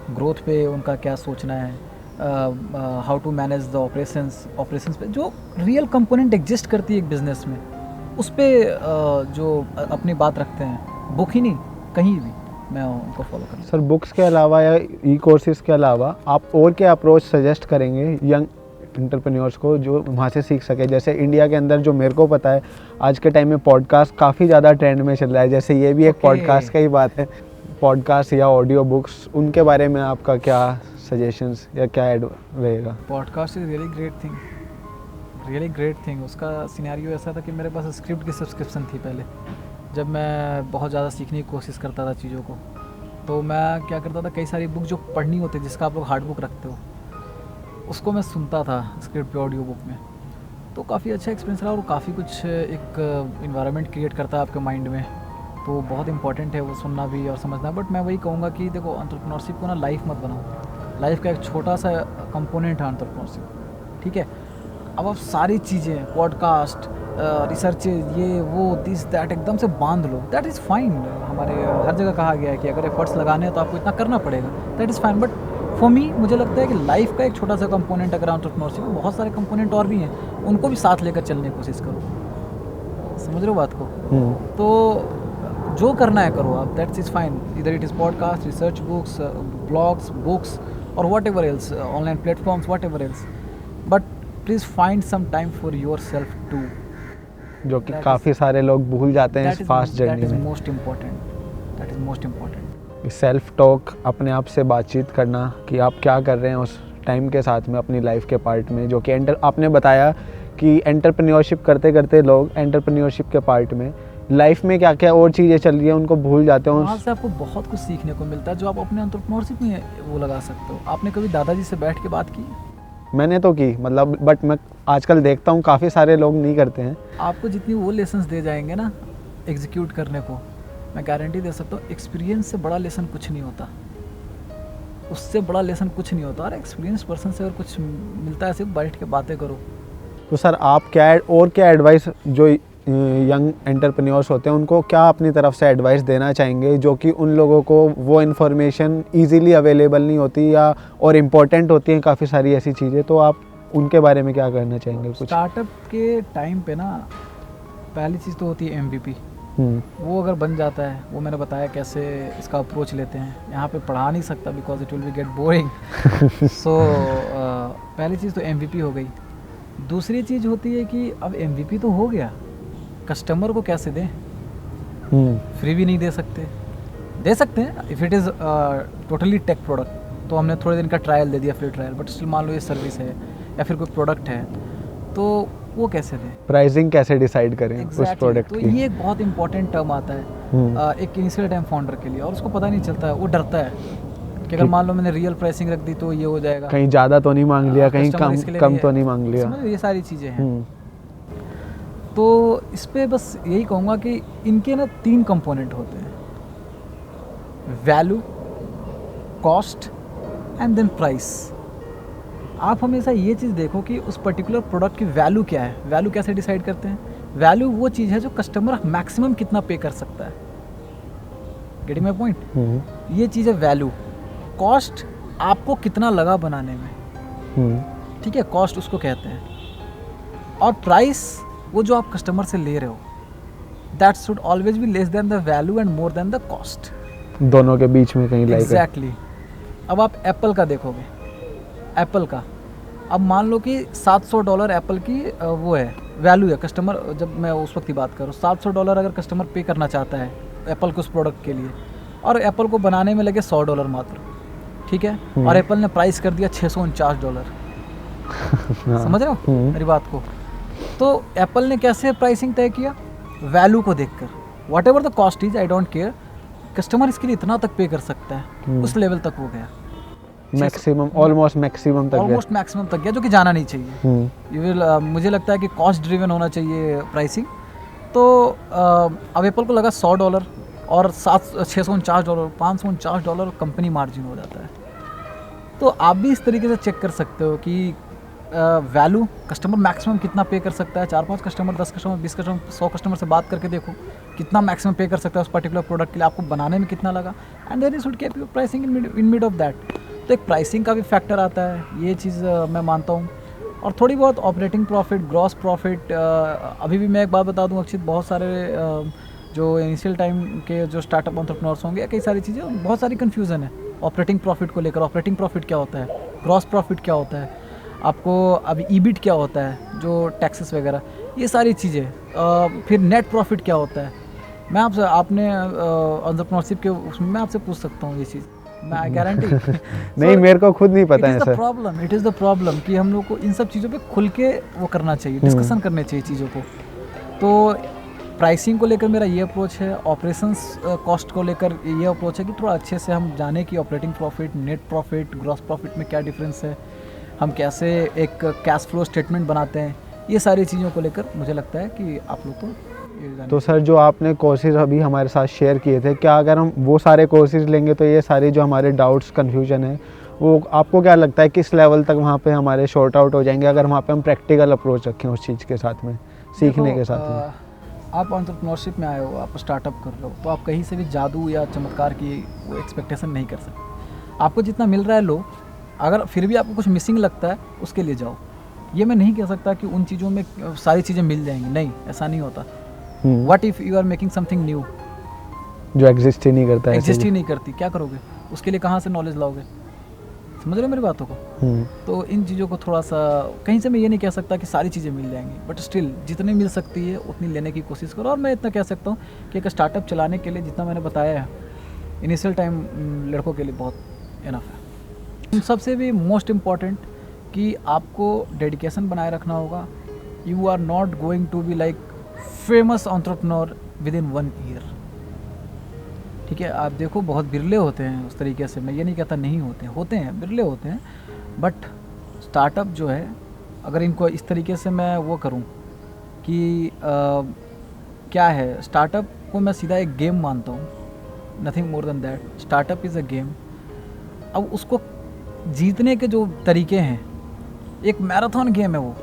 ग्रोथ पे उनका क्या सोचना है, how to manage the operations पे जो रियल कंपोनेंट एग्जिस्ट करती है एक बिजनेस में, उस पर जो अपनी बात रखते हैं, बुक ही नहीं कहीं भी, मैं उनको फॉलो करूँ। सर बुक्स के अलावा या ई कोर्सेज के अलावा आप और क्या अप्रोच सजेस्ट करेंगे यंग एंटरप्रेन्योर्स को जो वहाँ से सीख सके? जैसे इंडिया के अंदर जो मेरे को पता है आज के टाइम में पॉडकास्ट काफ़ी ज़्यादा ट्रेंड में चल रहा है, जैसे ये भी एक पॉडकास्ट का ही बात है, पॉडकास्ट या ऑडियो बुक्स, उनके बारे में आपका क्या सजेशंस या क्या ऐड रहेगा? Podcast is really great thing. उसका सिनेरियो ऐसा था कि मेरे पास स्क्रिप्ट की सब्सक्रिप्शन थी पहले, जब मैं बहुत ज़्यादा सीखने की कोशिश करता था चीज़ों को। तो मैं क्या करता था, कई सारी बुक जो पढ़नी होती है, जिसका आप लोग हार्ड बुक रखते हो, उसको मैं सुनता था स्क्रिप्ट पे ऑडियो बुक में। तो काफ़ी अच्छा एक्सपीरियंस रहा और काफ़ी कुछ एक इन्वायरमेंट क्रिएट करता है आपके माइंड में। तो बहुत इंपॉर्टेंट है वो सुनना भी और समझना। बट मैं वही कहूँगा कि देखो, एंटरप्रेन्योरशिप को ना लाइफ मत बनाओ। लाइफ का एक छोटा सा कंपोनेंट है एंटरप्रेन्योरशिप, ठीक है। अब आप सारी चीज़ें, पॉडकास्ट, रिसर्च, ये वो, दिस दैट एकदम से बांध लो, दैट इज़ फाइन। हमारे हर जगह कहा गया है कि अगर एफर्ट्स लगाने हैं तो आपको इतना करना पड़ेगा, that is fine. But for me, मुझे लगता है कि लाइफ का एक छोटा सा कंपोनेंट अगर एंटरप्रेन्योरशिप में, बहुत सारे कंपोनेंट और भी हैं, उनको भी साथ लेकर चलने की कोशिश करो। समझ रहे हो बात को? तो जो करना है करो आप, that's is fine. Either it is podcast, research books, blogs, books और whatever else, online platforms, whatever else, but please find some time for yourself too, जो कि काफ़ी सारे लोग भूल जाते हैं इस फास्ट जर्नी में। That is most important. Self talk, अपने आप से बातचीत करना कि आप क्या कर रहे हैं उस टाइम के साथ में अपनी लाइफ के पार्ट में, जो कि आपने बताया कि एंटरप्रेन्योरशिप करते करते लोग एंटरप्रेन्योरशिप के पार्ट में लाइफ में क्या क्या और चीज़ें चल रही हैं उनको भूल जाते हैं। वहाँ से आपको बहुत कुछ सीखने को मिलता है जो आप अपने एंटरप्रेन्योरशिप में वो लगा सकते हो। आपने कभी दादाजी से बैठ के बात की? मैंने तो की, मतलब, बट मैं आजकल देखता हूँ काफ़ी सारे लोग नहीं करते हैं। आपको जितनी वो लेसन्स दे जाएंगे ना एग्जीक्यूट करने को, मैं गारंटी दे सकता हूँ, एक्सपीरियंस से बड़ा लेसन कुछ नहीं होता, उससे बड़ा लेसन कुछ नहीं होता। और एक्सपीरियंस पर्सन से अगर कुछ मिलता है, सिर्फ बैठ के बातें करो। तो सर, आप क्या एडवाइस जो यंग एंटरप्रेन्योर्स होते हैं उनको क्या अपनी तरफ से एडवाइस देना चाहेंगे, जो कि उन लोगों को वो इन्फॉर्मेशन ईजीली अवेलेबल नहीं होती या और इम्पोर्टेंट होती हैं काफ़ी सारी ऐसी चीज़ें, तो आप उनके बारे में क्या कहना चाहेंगे? कुछ स्टार्टअप के टाइम पे ना, पहली चीज़ तो होती है MVP। वो अगर बन जाता है, वो मैंने बताया कैसे इसका अप्रोच लेते हैं। यहाँ पे पढ़ा नहीं सकता because it will be get boring. So पहली चीज़ तो MVP हो गई। दूसरी चीज़ होती है कि अब MVP तो हो गया, कस्टमर को कैसे दें? फ्री भी नहीं दे सकते हैं। If it is totally tech product तो हमने थोड़े दिन का ट्रायल दे दिया, फ्री ट्रायल, बट स्टिल मान लो ये सर्विस है या फिर कोई प्रोडक्ट है, तो वो कैसे दें? प्राइसिंग कैसे डिसाइड करें उस प्रोडक्ट तो की? ये एक बहुत इंपॉर्टेंट टर्म आता है एक इनिशियल टाइम फाउंडर के लिए, और उसको पता नहीं चलता है, वो डरता है कि अगर मान लो मैंने रियल प्राइसिंग रख दी तो ये हो जाएगा, कहीं ज़्यादा तो नहीं मांग लिया, कहीं कम तो नहीं मांग लिया। समझ, ये सारी चीज़ें हैं। तो इस पे बस यही कहूँगा कि इनके ना 3 कंपोनेंट होते हैं, value, cost and then price. आप हमेशा ये चीज़ देखो कि उस पर्टिकुलर प्रोडक्ट की वैल्यू क्या है। वैल्यू कैसे डिसाइड करते हैं? वैल्यू वो चीज़ है जो कस्टमर मैक्सिमम कितना पे कर सकता है। Getting my point? ये चीज़ है वैल्यू। कॉस्ट आपको कितना लगा बनाने में, ठीक है, कॉस्ट उसको कहते हैं। और प्राइस वो जो आप कस्टमर से ले रहे हो, that should always be less than the value and more than the cost. दोनों के बीच में कहीं एग्जैक्टली। अब आप एप्पल का देखोगे, एप्पल का अब मान लो कि $700 एप्पल की वो है वैल्यू है। कस्टमर, जब मैं उस वक्त की बात करूँ, $700 अगर कस्टमर पे करना चाहता है एप्पल को उस प्रोडक्ट के लिए, और एप्पल को बनाने में लगे $100 मात्र, ठीक है, और एप्पल ने प्राइस कर दिया $649। समझ रहे हो मेरी बात को? तो एप्पल ने कैसे प्राइसिंग तय किया? वैल्यू को देखकर। What ever the cost is, I don't care, customer इसके लिए इतना तक पे कर सकता है, उस लेवल तक वो गया, मैक्सिमम, ऑलमोस्ट मैक्सिमम तक गया, जो कि जाना नहीं चाहिए। यू विल मुझे लगता है कि कॉस्ट ड्रिवन होना चाहिए प्राइसिंग। तो अब एप्पल को लगा $100 और $649, $549 कंपनी मार्जिन हो जाता है। तो आप भी इस तरीके से चेक कर सकते हो कि वैल्यू, कस्टमर मैक्सिमम कितना पे कर सकता है। 4-5 कस्टमर, 10 कस्टमर, 20 कस्टमर, 100 कस्टमर से बात करके देखो कितना मैक्सिमम पे कर सकता है उस पर्टिकुलर प्रोडक्ट के लिए, आपको बनाने में कितना लगा, and then you should keep your pricing in mid of that. तो एक प्राइसिंग का भी फैक्टर आता है, ये चीज़ मैं मानता हूँ। और थोड़ी बहुत ऑपरेटिंग प्रॉफिट, ग्रॉस प्रॉफिट। अभी भी मैं एक बात बता दूँ अक्षित, बहुत सारे जो इनिशियल टाइम के जो स्टार्टअप एंटरप्रेन्योर्स होंगे, कई सारी चीज़ें, बहुत सारी कन्फ्यूज़न है ऑपरेटिंग प्रॉफिट को लेकर। ऑपरेटिंग प्रॉफिट क्या होता है, ग्रॉस प्रॉफिट क्या होता है, आपको अभी ईबिट क्या होता है, जो टैक्सेस वगैरह, ये सारी चीज़ें। फिर नेट प्रॉफिट क्या होता है। मैं आपसे, आपने एंटरप्रेन्योरशिप के उसमें मैं आपसे पूछ सकता हूँ ये चीज़। मैं गारंटी। नहीं, मेरे को खुद नहीं पता है sir. It is the problem कि हम लोग को इन सब चीज़ों पे खुल के वो करना चाहिए, डिस्कशन करने चाहिए चीज़ों को। तो प्राइसिंग को लेकर मेरा ये अप्रोच है, ऑपरेशंस कॉस्ट को लेकर ये अप्रोच है कि थोड़ा अच्छे से हम जाने कि operating profit, net profit, gross profit में क्या डिफरेंस है, हम कैसे एक कैश फ्लो स्टेटमेंट बनाते हैं। ये सारी चीज़ों को लेकर मुझे लगता है कि आप लोग को तो सर जो आपने कोर्सेज अभी हमारे साथ शेयर किए थे, क्या अगर हम वो सारे कोर्सेज लेंगे तो ये सारे जो हमारे डाउट्स कन्फ्यूजन है वो आपको क्या लगता है किस लेवल तक वहाँ पे हमारे शॉर्ट आउट हो जाएंगे अगर वहाँ पे हम प्रैक्टिकल अप्रोच रखें उस चीज़ के साथ में, सीखने के साथ में? आप एंटरप्रेन्योरशिप में आए हो, आप स्टार्टअप कर रहे हो, तो आप कहीं से भी जादू या चमत्कार की वो एक्सपेक्टेशन नहीं कर सकते। आपको जितना मिल रहा है लो, अगर फिर भी आपको कुछ मिसिंग लगता है उसके लिए जाओ। ये मैं नहीं कह सकता कि उन चीज़ों में सारी चीज़ें मिल जाएंगी, नहीं, ऐसा नहीं होता। What if you are making something new जो एग्जिस्ट ही नहीं करता है, एग्जिस्ट ही नहीं करती, क्या करोगे? उसके लिए कहाँ से नॉलेज लाओगे? समझ रहे हो मेरी बातों को? तो इन चीज़ों को थोड़ा सा, कहीं से मैं ये नहीं कह सकता कि सारी चीज़ें मिल जाएंगी, बट स्टिल जितनी मिल सकती है उतनी लेने की कोशिश करो। और मैं इतना कह सकता हूँ कि एक स्टार्टअप चलाने के लिए जितना मैंने बताया है, इनिशियल टाइम लड़कों के लिए बहुत इनफ है। सबसे भी मोस्ट इम्पॉर्टेंट कि आपको डेडिकेशन बनाए रखना होगा। You are not going to be like famous entrepreneur within 1 year. ठीक है, आप देखो बहुत बिरले होते हैं उस तरीके से, मैं ये नहीं कहता नहीं होते हैं, बिरले होते हैं। बट स्टार्टअप जो है, अगर इनको इस तरीके से मैं वो करूं कि क्या है, स्टार्टअप को मैं सीधा एक गेम मानता हूँ, nothing more than that. Startup is a game. अब उसको जीतने के जो तरीके हैं, एक मैराथन गेम है वो,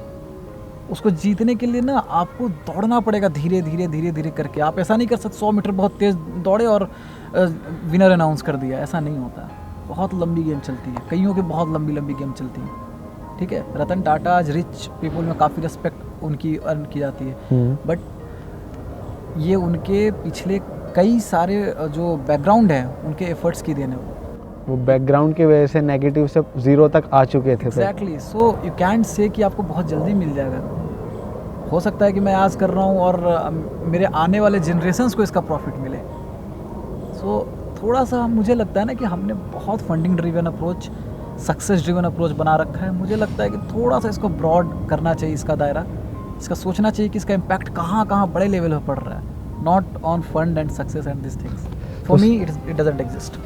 उसको जीतने के लिए ना आपको दौड़ना पड़ेगा धीरे धीरे धीरे धीरे करके। आप ऐसा नहीं कर सकते 100 मीटर बहुत तेज़ दौड़े और विनर अनाउंस कर दिया, ऐसा नहीं होता। बहुत लंबी गेम चलती है, कईयों की बहुत लंबी लंबी गेम चलती है। ठीक है, रतन टाटा आज रिच पीपल में काफ़ी रिस्पेक्ट उनकी अर्न की जाती है, बट ये उनके पिछले कई सारे जो बैकग्राउंड है उनके एफर्ट्स की देन है। वो बैकग्राउंड की वजह से नेगेटिव से 0 तक आ चुके थे। एग्जैक्टली, सो यू कैंट से कि आपको बहुत जल्दी मिल जाएगा। हो सकता है कि मैं आज कर रहा हूँ और मेरे आने वाले जनरेशन्स को इसका प्रॉफिट मिले। सो थोड़ा सा मुझे लगता है ना कि हमने बहुत funding driven approach, success driven approach बना रखा है। मुझे लगता है कि थोड़ा सा इसको ब्रॉड करना चाहिए, इसका दायरा, इसका सोचना चाहिए कि इसका इम्पैक्ट कहाँ कहाँ बड़े लेवल पर पड़ रहा है, not on fund and success and this things. For me it doesn't exist.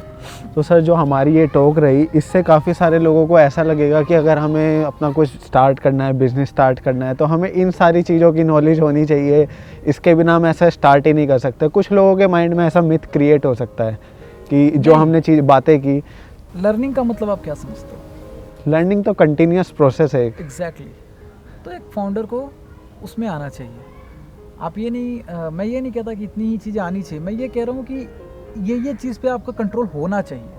तो सर जो हमारी ये टॉक रही, इससे काफ़ी सारे लोगों को ऐसा लगेगा कि अगर हमें अपना कुछ स्टार्ट करना है, बिज़नेस स्टार्ट करना है, तो हमें इन सारी चीज़ों की नॉलेज होनी चाहिए, इसके बिना हम ऐसा स्टार्ट ही नहीं कर सकते। कुछ लोगों के माइंड में ऐसा मिथ क्रिएट हो सकता है कि जो हमने बातें की। लर्निंग का मतलब आप क्या समझते हो? लर्निंग तो कंटिन्यूस प्रोसेस है। एग्जैक्टली। तो एक फाउंडर को उसमें आना चाहिए। आप ये नहीं मैं ये नहीं कहता कि इतनी ही चीज़ें आनी चाहिए, मैं ये कह रहा हूँ कि ये चीज़ पे आपका कंट्रोल होना चाहिए।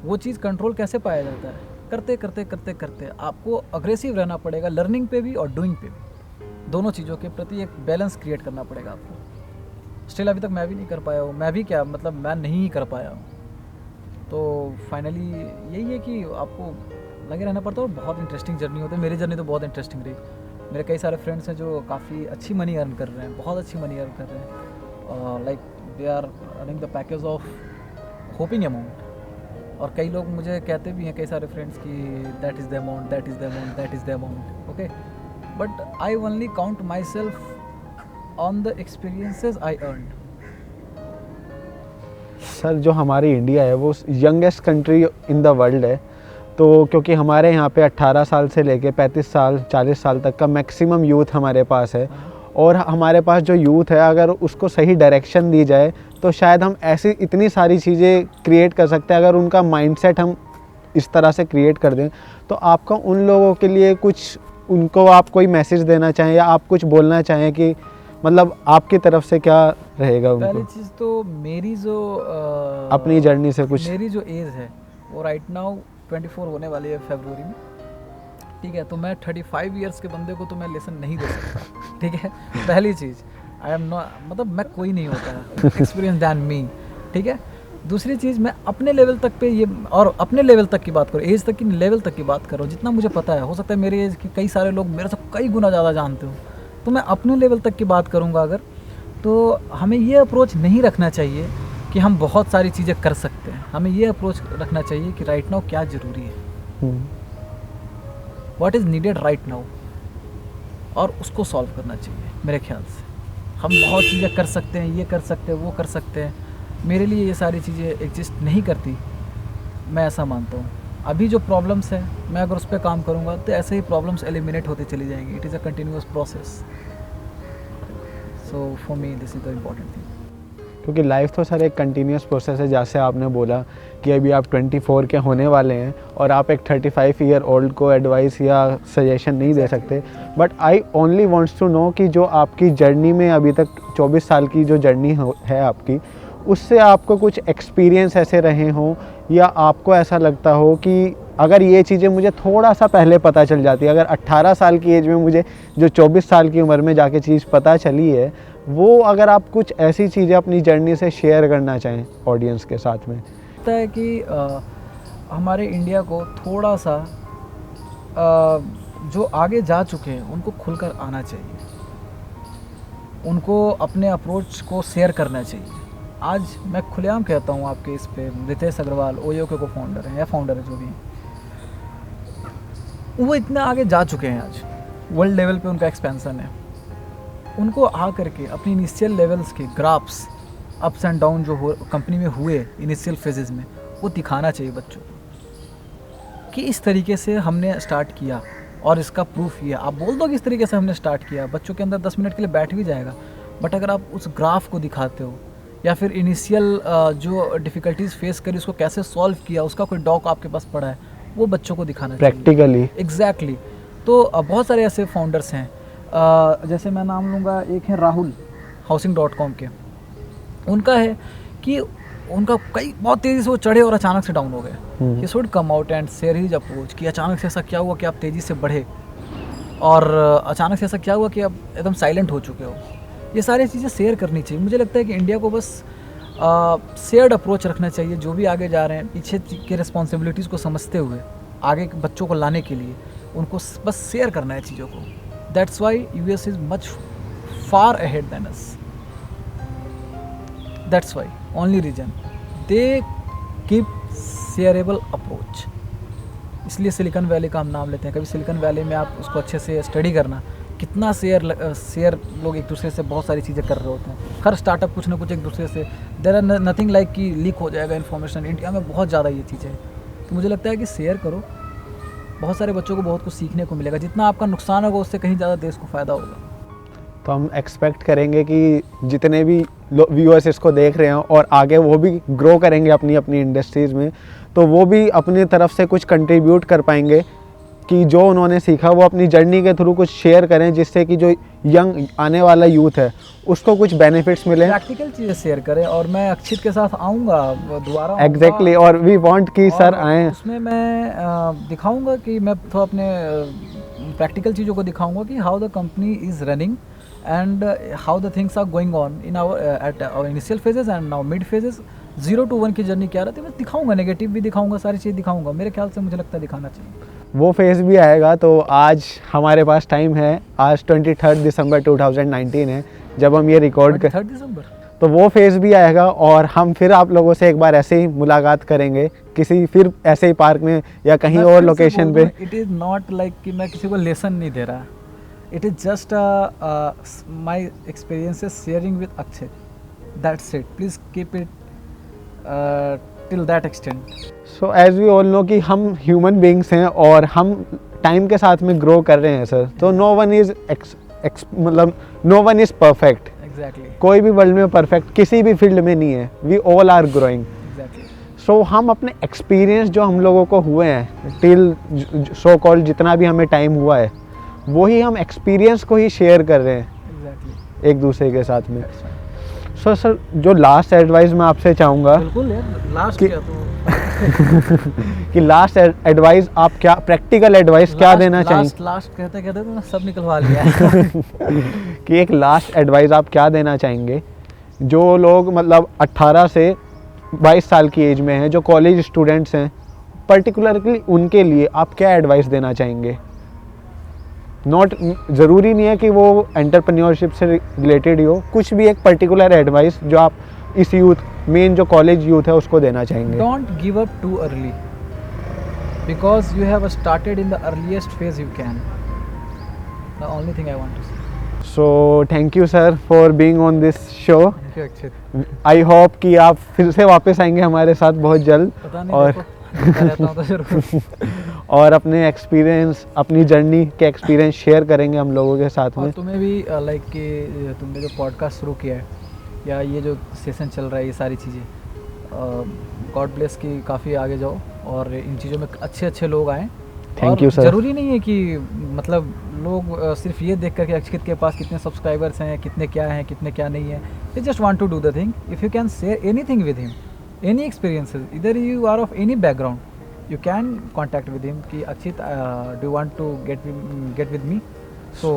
वो चीज़ कंट्रोल कैसे पाया जाता है? करते करते करते करते आपको अग्रेसिव रहना पड़ेगा, लर्निंग पे भी और डूइंग पे भी। दोनों चीज़ों के प्रति एक बैलेंस क्रिएट करना पड़ेगा आपको। स्टिल अभी तक मैं भी नहीं कर पाया हूँ, मैं भी क्या मतलब मैं नहीं कर पाया हूँ। तो फाइनली यही है कि आपको लगे रहना पड़ता है। और बहुत इंटरेस्टिंग जर्नी होती है। मेरी जर्नी तो बहुत इंटरेस्टिंग रही। मेरे कई सारे फ्रेंड्स हैं जो काफ़ी अच्छी मनी अर्न कर रहे हैं, बहुत अच्छी मनी अर्न कर रहे हैं। Like they are earning the package of whopping amount. और कई लोग मुझे कहते भी हैं, कई सारे फ्रेंड्स, कि that is the amount, that is the amount, that is the amount. Okay, but I only count my self on the experiences I earn. Sir जो हमारी इंडिया है वो youngest country in the world है। तो क्योंकि हमारे यहाँ पे 18 साल से लेके 35 साल 40 साल तक का मैक्सिमम यूथ हमारे पास है। और हमारे पास जो यूथ है, अगर उसको सही डायरेक्शन दी जाए तो शायद हम ऐसी इतनी सारी चीज़ें क्रिएट कर सकते हैं। अगर उनका माइंडसेट हम इस तरह से क्रिएट कर दें, तो आपका उन लोगों के लिए कुछ, उनको आप कोई मैसेज देना चाहें या आप कुछ बोलना चाहें कि मतलब आपकी तरफ से क्या रहेगा उनको? पहली चीज़ तो मेरी जो अपनी जर्नी से कुछ, मेरी जो एज है वो राइट नाउ 24 होने वाली है फरवरी में। ठीक है, तो मैं 35 इयर्स के बंदे को तो मैं लेसन नहीं दे सकता। ठीक है, पहली चीज़, आई एम नॉट, मतलब मैं कोई नहीं होता एक्सपीरियंस दैन मी। ठीक है, दूसरी चीज़, मैं अपने लेवल तक पे ये, और अपने लेवल तक की बात करो, एज तक की, लेवल तक की बात करो, जितना मुझे पता है। हो सकता है मेरे एज के कई सारे लोग मेरे से कई गुना ज़्यादा जानते हो, तो मैं अपने लेवल तक की बात करूँगा अगर, तो हमें ये अप्रोच नहीं रखना चाहिए कि हम बहुत सारी चीज़ें कर सकते हैं। हमें ये अप्रोच रखना चाहिए कि राइट नाउ क्या ज़रूरी है, what is needed right now, और उसको सॉल्व करना चाहिए। मेरे ख्याल से हम बहुत चीज़ें कर सकते हैं, ये कर सकते हैं, वो कर सकते हैं। मेरे लिए ये सारी चीज़ें एग्जिस्ट नहीं करती, मैं ऐसा मानता हूँ। अभी जो प्रॉब्लम्स हैं, मैं अगर उस पर काम करूँगा तो ऐसे ही प्रॉब्लम्स एलिमिनेट होते चली जाएंगी। It is a continuous process. So for me this is the important thing. क्योंकि लाइफ तो सर एक कंटिन्यूस प्रोसेस है। जैसे आपने बोला कि अभी आप 24 के होने वाले हैं और आप एक 35 ईयर ओल्ड को एडवाइस या सजेशन नहीं दे सकते, but I only wants to know कि जो आपकी जर्नी में अभी तक 24 साल की जो जर्नी है आपकी, उससे आपको कुछ एक्सपीरियंस ऐसे रहे हों या आपको ऐसा लगता हो कि अगर ये चीज़ें मुझे थोड़ा सा पहले पता चल जाती, अगर 18 साल की एज में मुझे जो 24 साल की उम्र में जाके चीज़ पता चली है, वो अगर आप कुछ ऐसी चीज़ें अपनी जर्नी से शेयर करना चाहें ऑडियंस के साथ में। लगता है कि हमारे इंडिया को थोड़ा सा जो आगे जा चुके हैं उनको खुलकर आना चाहिए, उनको अपने अप्रोच को शेयर करना चाहिए। आज मैं खुलेआम कहता हूँ आपके इस पे, रितेश अग्रवाल ओयो के को फाउंडर हैं या फाउंडर है जो भी हैं, वो इतना आगे जा चुके हैं, आज वर्ल्ड लेवल पे उनका एक्सपेंसन है। उनको आ करके अपनी इनिशियल लेवल्स के ग्राफ्स, अप्स एंड डाउन जो हो कंपनी में हुए इनिशियल फेजेस में, वो दिखाना चाहिए बच्चों को कि इस तरीके से हमने स्टार्ट किया और इसका प्रूफ ये। आप बोल दो कि इस तरीके से हमने स्टार्ट किया, बच्चों के अंदर 10 मिनट के लिए बैठ भी जाएगा। बट अगर आप उस ग्राफ को दिखाते हो या फिर इनिशियल जो डिफ़िकल्टीज़ फेस करी उसको कैसे सॉल्व किया, उसका कोई डॉक आपके पास पड़ा है, वो बच्चों को दिखाना चाहिए प्रैक्टिकली। एग्जैक्टली। तो बहुत सारे ऐसे फाउंडर्स हैं, जैसे मैं नाम लूँगा, एक है राहुल housing.com के। उनका है कि उनका कई बहुत तेज़ी से वो चढ़े और अचानक से डाउन हो गए। He should come out and share his approach कि अचानक से ऐसा क्या हुआ कि आप तेज़ी से बढ़े और अचानक से ऐसा क्या हुआ कि आप एकदम साइलेंट हो चुके हो। ये सारी चीज़ें शेयर करनी चाहिए। मुझे लगता है कि इंडिया को बस शेयर्ड अप्रोच रखना चाहिए। जो भी आगे जा रहे हैं, पीछे की रिस्पॉन्सिबिलिटीज़ को समझते हुए आगे के बच्चों को लाने के लिए उनको बस शेयर करना है चीज़ों को। That's why US is much far ahead than us. That's why only reason they keep shareable approach. इसलिए सिलिकॉन वैली का हम नाम लेते हैं। कभी सिलिकॉन वैली में आप उसको अच्छे से स्टडी करना, कितना शेयर लोग एक दूसरे से बहुत सारी चीज़ें कर रहे होते हैं। हर स्टार्टअप कुछ ना कुछ एक दूसरे से, देयर आर नथिंग लाइक कि लीक हो जाएगा इन्फॉर्मेशन। इंडिया में बहुत ज़्यादा ये चीज़ें हैं। तो मुझे लगता है कि शेयर करो, बहुत सारे बच्चों को बहुत कुछ सीखने को मिलेगा। जितना आपका नुकसान होगा उससे कहीं ज़्यादा देश को फ़ायदा होगा। तो हम एक्सपेक्ट करेंगे कि जितने भी व्यूअर्स इसको देख रहे हैं और आगे वो भी ग्रो करेंगे अपनी अपनी इंडस्ट्रीज़ में, तो वो भी अपनी तरफ से कुछ कंट्रीब्यूट कर पाएंगे कि जो उन्होंने सीखा वो अपनी जर्नी के थ्रू कुछ शेयर करें, जिससे कि जो यंग आने वाला यूथ है उसको कुछ बेनिफिट्स मिले, प्रैक्टिकल चीज़ें शेयर करें। और मैं अक्षित के साथ आऊँगा दोबारा। एग्जैक्टली। और वी वांट कि सर आएँ। उसमें मैं दिखाऊंगा कि मैं थोड़ा अपने प्रैक्टिकल चीज़ों को दिखाऊंगा कि how the company is running and how the things are going on in our at our initial phases and now mid phases. 0 to 1 की जर्नी क्या रहती है मैं दिखाऊंगा, नेगेटिव भी दिखाऊंगा, सारी चीज़ दिखाऊंगा। मेरे ख्याल से मुझे लगता है दिखाना चाहिए। वो फेज़ भी आएगा। तो आज हमारे पास टाइम है, आज 23 दिसंबर 2019 है जब हम ये रिकॉर्ड 23 दिसंबर, तो वो फेज़ भी आएगा और हम फिर आप लोगों से एक बार ऐसे ही मुलाकात करेंगे किसी फिर ऐसे ही पार्क में या कहीं और लोकेशन पे। इट इज़ नॉट लाइक कि मैं किसी को लेसन नहीं दे रहा। It is just my experiences sharing with Akshay, that's it. Please keep it till that extent. So as we all know कि हम ह्यूमन बीइंग्स हैं और हम टाइम के साथ में ग्रो कर रहे हैं सर। तो नो वन इज़ मतलब no one is perfect. Exactly. कोई भी वर्ल्ड में परफेक्ट किसी भी फील्ड में नहीं है। We all are growing. Exactly. So हम अपने एक्सपीरियंस जो हम लोगों को हुए हैं टिल सो कॉल्ड जितना भी हमें टाइम हुआ है, वही हम एक्सपीरियंस को ही शेयर कर रहे हैं एग्जैक्टली एक दूसरे के साथ में। सो सर जो लास्ट एडवाइस मैं आपसे चाहूँगा बिल्कुल यार, लास्ट क्या तो कि लास्ट एडवाइस आप क्या, प्रैक्टिकल एडवाइस क्या देना चाहेंगे? लास्ट कहते कहते तो सब निकलवा लिया कि एक लास्ट एडवाइस आप क्या देना चाहेंगे जो लोग मतलब 18 से 22 साल की एज में हैं, जो कॉलेज स्टूडेंट्स हैं, पर्टिकुलरली उनके लिए आप क्या एडवाइस देना चाहेंगे? नॉट ज़रूरी नहीं है कि वो एंटरप्रेन्योरशिप से रिलेटेड ही हो, कुछ भी एक पर्टिकुलर एडवाइस जो आप इस यूथ मेन जो कॉलेज यूथ है उसको देना चाहेंगे? Don't give up too early because you have started in the earliest phase you can. The only thing I want to say. So thank you sir for being on this show. Thank you, Akshit. I hope कि आप फिर से वापस आएंगे हमारे साथ बहुत जल्द पता नहीं और देखो, मैं रहता हूँ तो जरूर. और अपने एक्सपीरियंस अपनी जर्नी के एक्सपीरियंस शेयर करेंगे हम लोगों के साथ में. और तुम्हें भी लाइक कि तुमने जो पॉडकास्ट शुरू किया है या ये जो सेशन चल रहा है, ये सारी चीज़ें, गॉड ब्लेस की काफ़ी आगे जाओ और इन चीज़ों में अच्छे अच्छे लोग आएँ. Thank you sir. ज़रूरी नहीं है कि मतलब लोग सिर्फ ये देख कर के अक्षित के पास कितने सब्सक्राइबर्स हैं, कितने क्या हैं, कितने क्या नहीं है. They just want to do the thing. If you can share anything with him, any experiences, either you are of any background, you can contact with him कि अक्षित do you want to get with me. So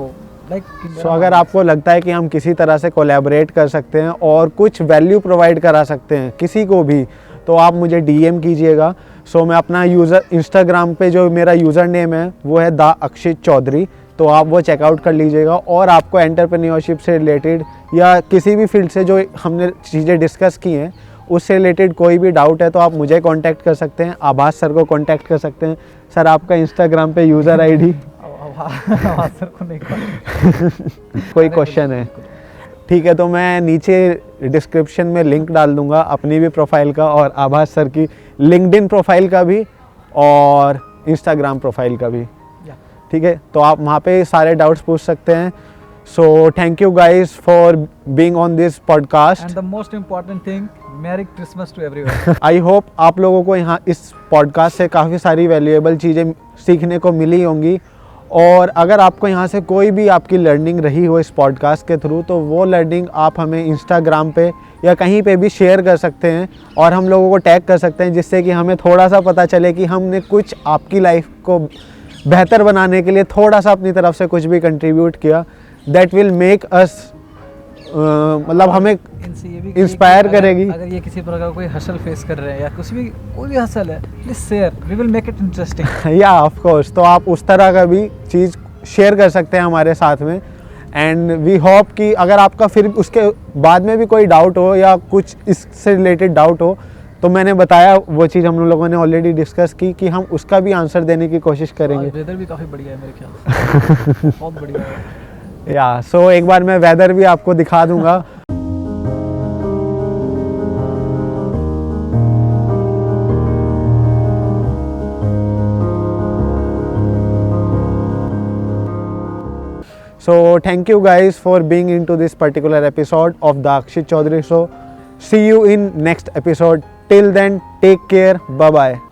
अगर आपको लगता है कि हम किसी तरह से कोलैबोरेट कर सकते हैं और कुछ वैल्यू प्रोवाइड करा सकते हैं किसी को भी, तो आप मुझे डीएम कीजिएगा. मैं अपना यूज़र इंस्टाग्राम पे जो मेरा यूज़र नेम है वो है दा अक्षित चौधरी, तो आप वो चेकआउट कर लीजिएगा. और आपको एंटरप्रेन्योरशिप से रिलेटेड या किसी भी फील्ड से जो हमने चीज़ें डिस्कस की हैं उससे रिलेटेड कोई भी डाउट है तो आप मुझे कांटेक्ट कर सकते हैं, आभास सर को कांटेक्ट कर सकते हैं. सर आपका इंस्टाग्राम पे यूज़र आईडी सर को नहीं कोई क्वेश्चन है? ठीक है, तो मैं नीचे डिस्क्रिप्शन में लिंक डाल दूंगा अपनी भी प्रोफाइल का और आभास सर की लिंक्डइन प्रोफाइल का भी और इंस्टाग्राम प्रोफाइल का भी. ठीक है, तो आप वहाँ पे सारे डाउट्स पूछ सकते हैं. So thank you guys for being on this podcast. And the most important thing, Merry Christmas to everyone. I hope आप लोगों को यहाँ इस पॉडकास्ट से काफ़ी सारी वैल्यूएबल चीज़ें सीखने को मिली होंगी. और अगर आपको यहाँ से कोई भी आपकी लर्निंग रही हो इस पॉडकास्ट के थ्रू, तो वो लर्निंग आप हमें इंस्टाग्राम पे या कहीं पे भी शेयर कर सकते हैं और हम लोगों को टैग कर सकते हैं, जिससे कि हमें थोड़ा सा पता चले कि हमने कुछ आपकी लाइफ को बेहतर बनाने के लिए थोड़ा सा अपनी तरफ से कुछ भी कंट्रीब्यूट किया. दैट विल मेक अस मतलब हमें इनसे ये भी इंस्पायर करेगी. अगर ये किसी प्रकार का कोई हसल फेस कर रहे हैं या कुछ भी कोई भी हसल है, please share, we will make it interesting. या ऑफ कोर्स, तो आप उस तरह का भी चीज़ शेयर कर सकते हैं हमारे साथ में. एंड वी होप कि अगर आपका फिर उसके बाद में भी कोई डाउट हो या कुछ इससे रिलेटेड डाउट हो, तो मैंने बताया वो चीज़ हम लोगों ने ऑलरेडी डिस्कस की कि हम उसका भी आंसर देने की कोशिश करेंगे. वेदर भी काफ़ी बढ़िया है मेरे ख्याल से. बहुत बढ़िया है. या सो एक बार मैं वेदर भी आपको दिखा दूंगा. So thank you guys for being into this particular episode of the Akshit Chaudhary Show. See you in next episode. Till then, take care. Bye bye.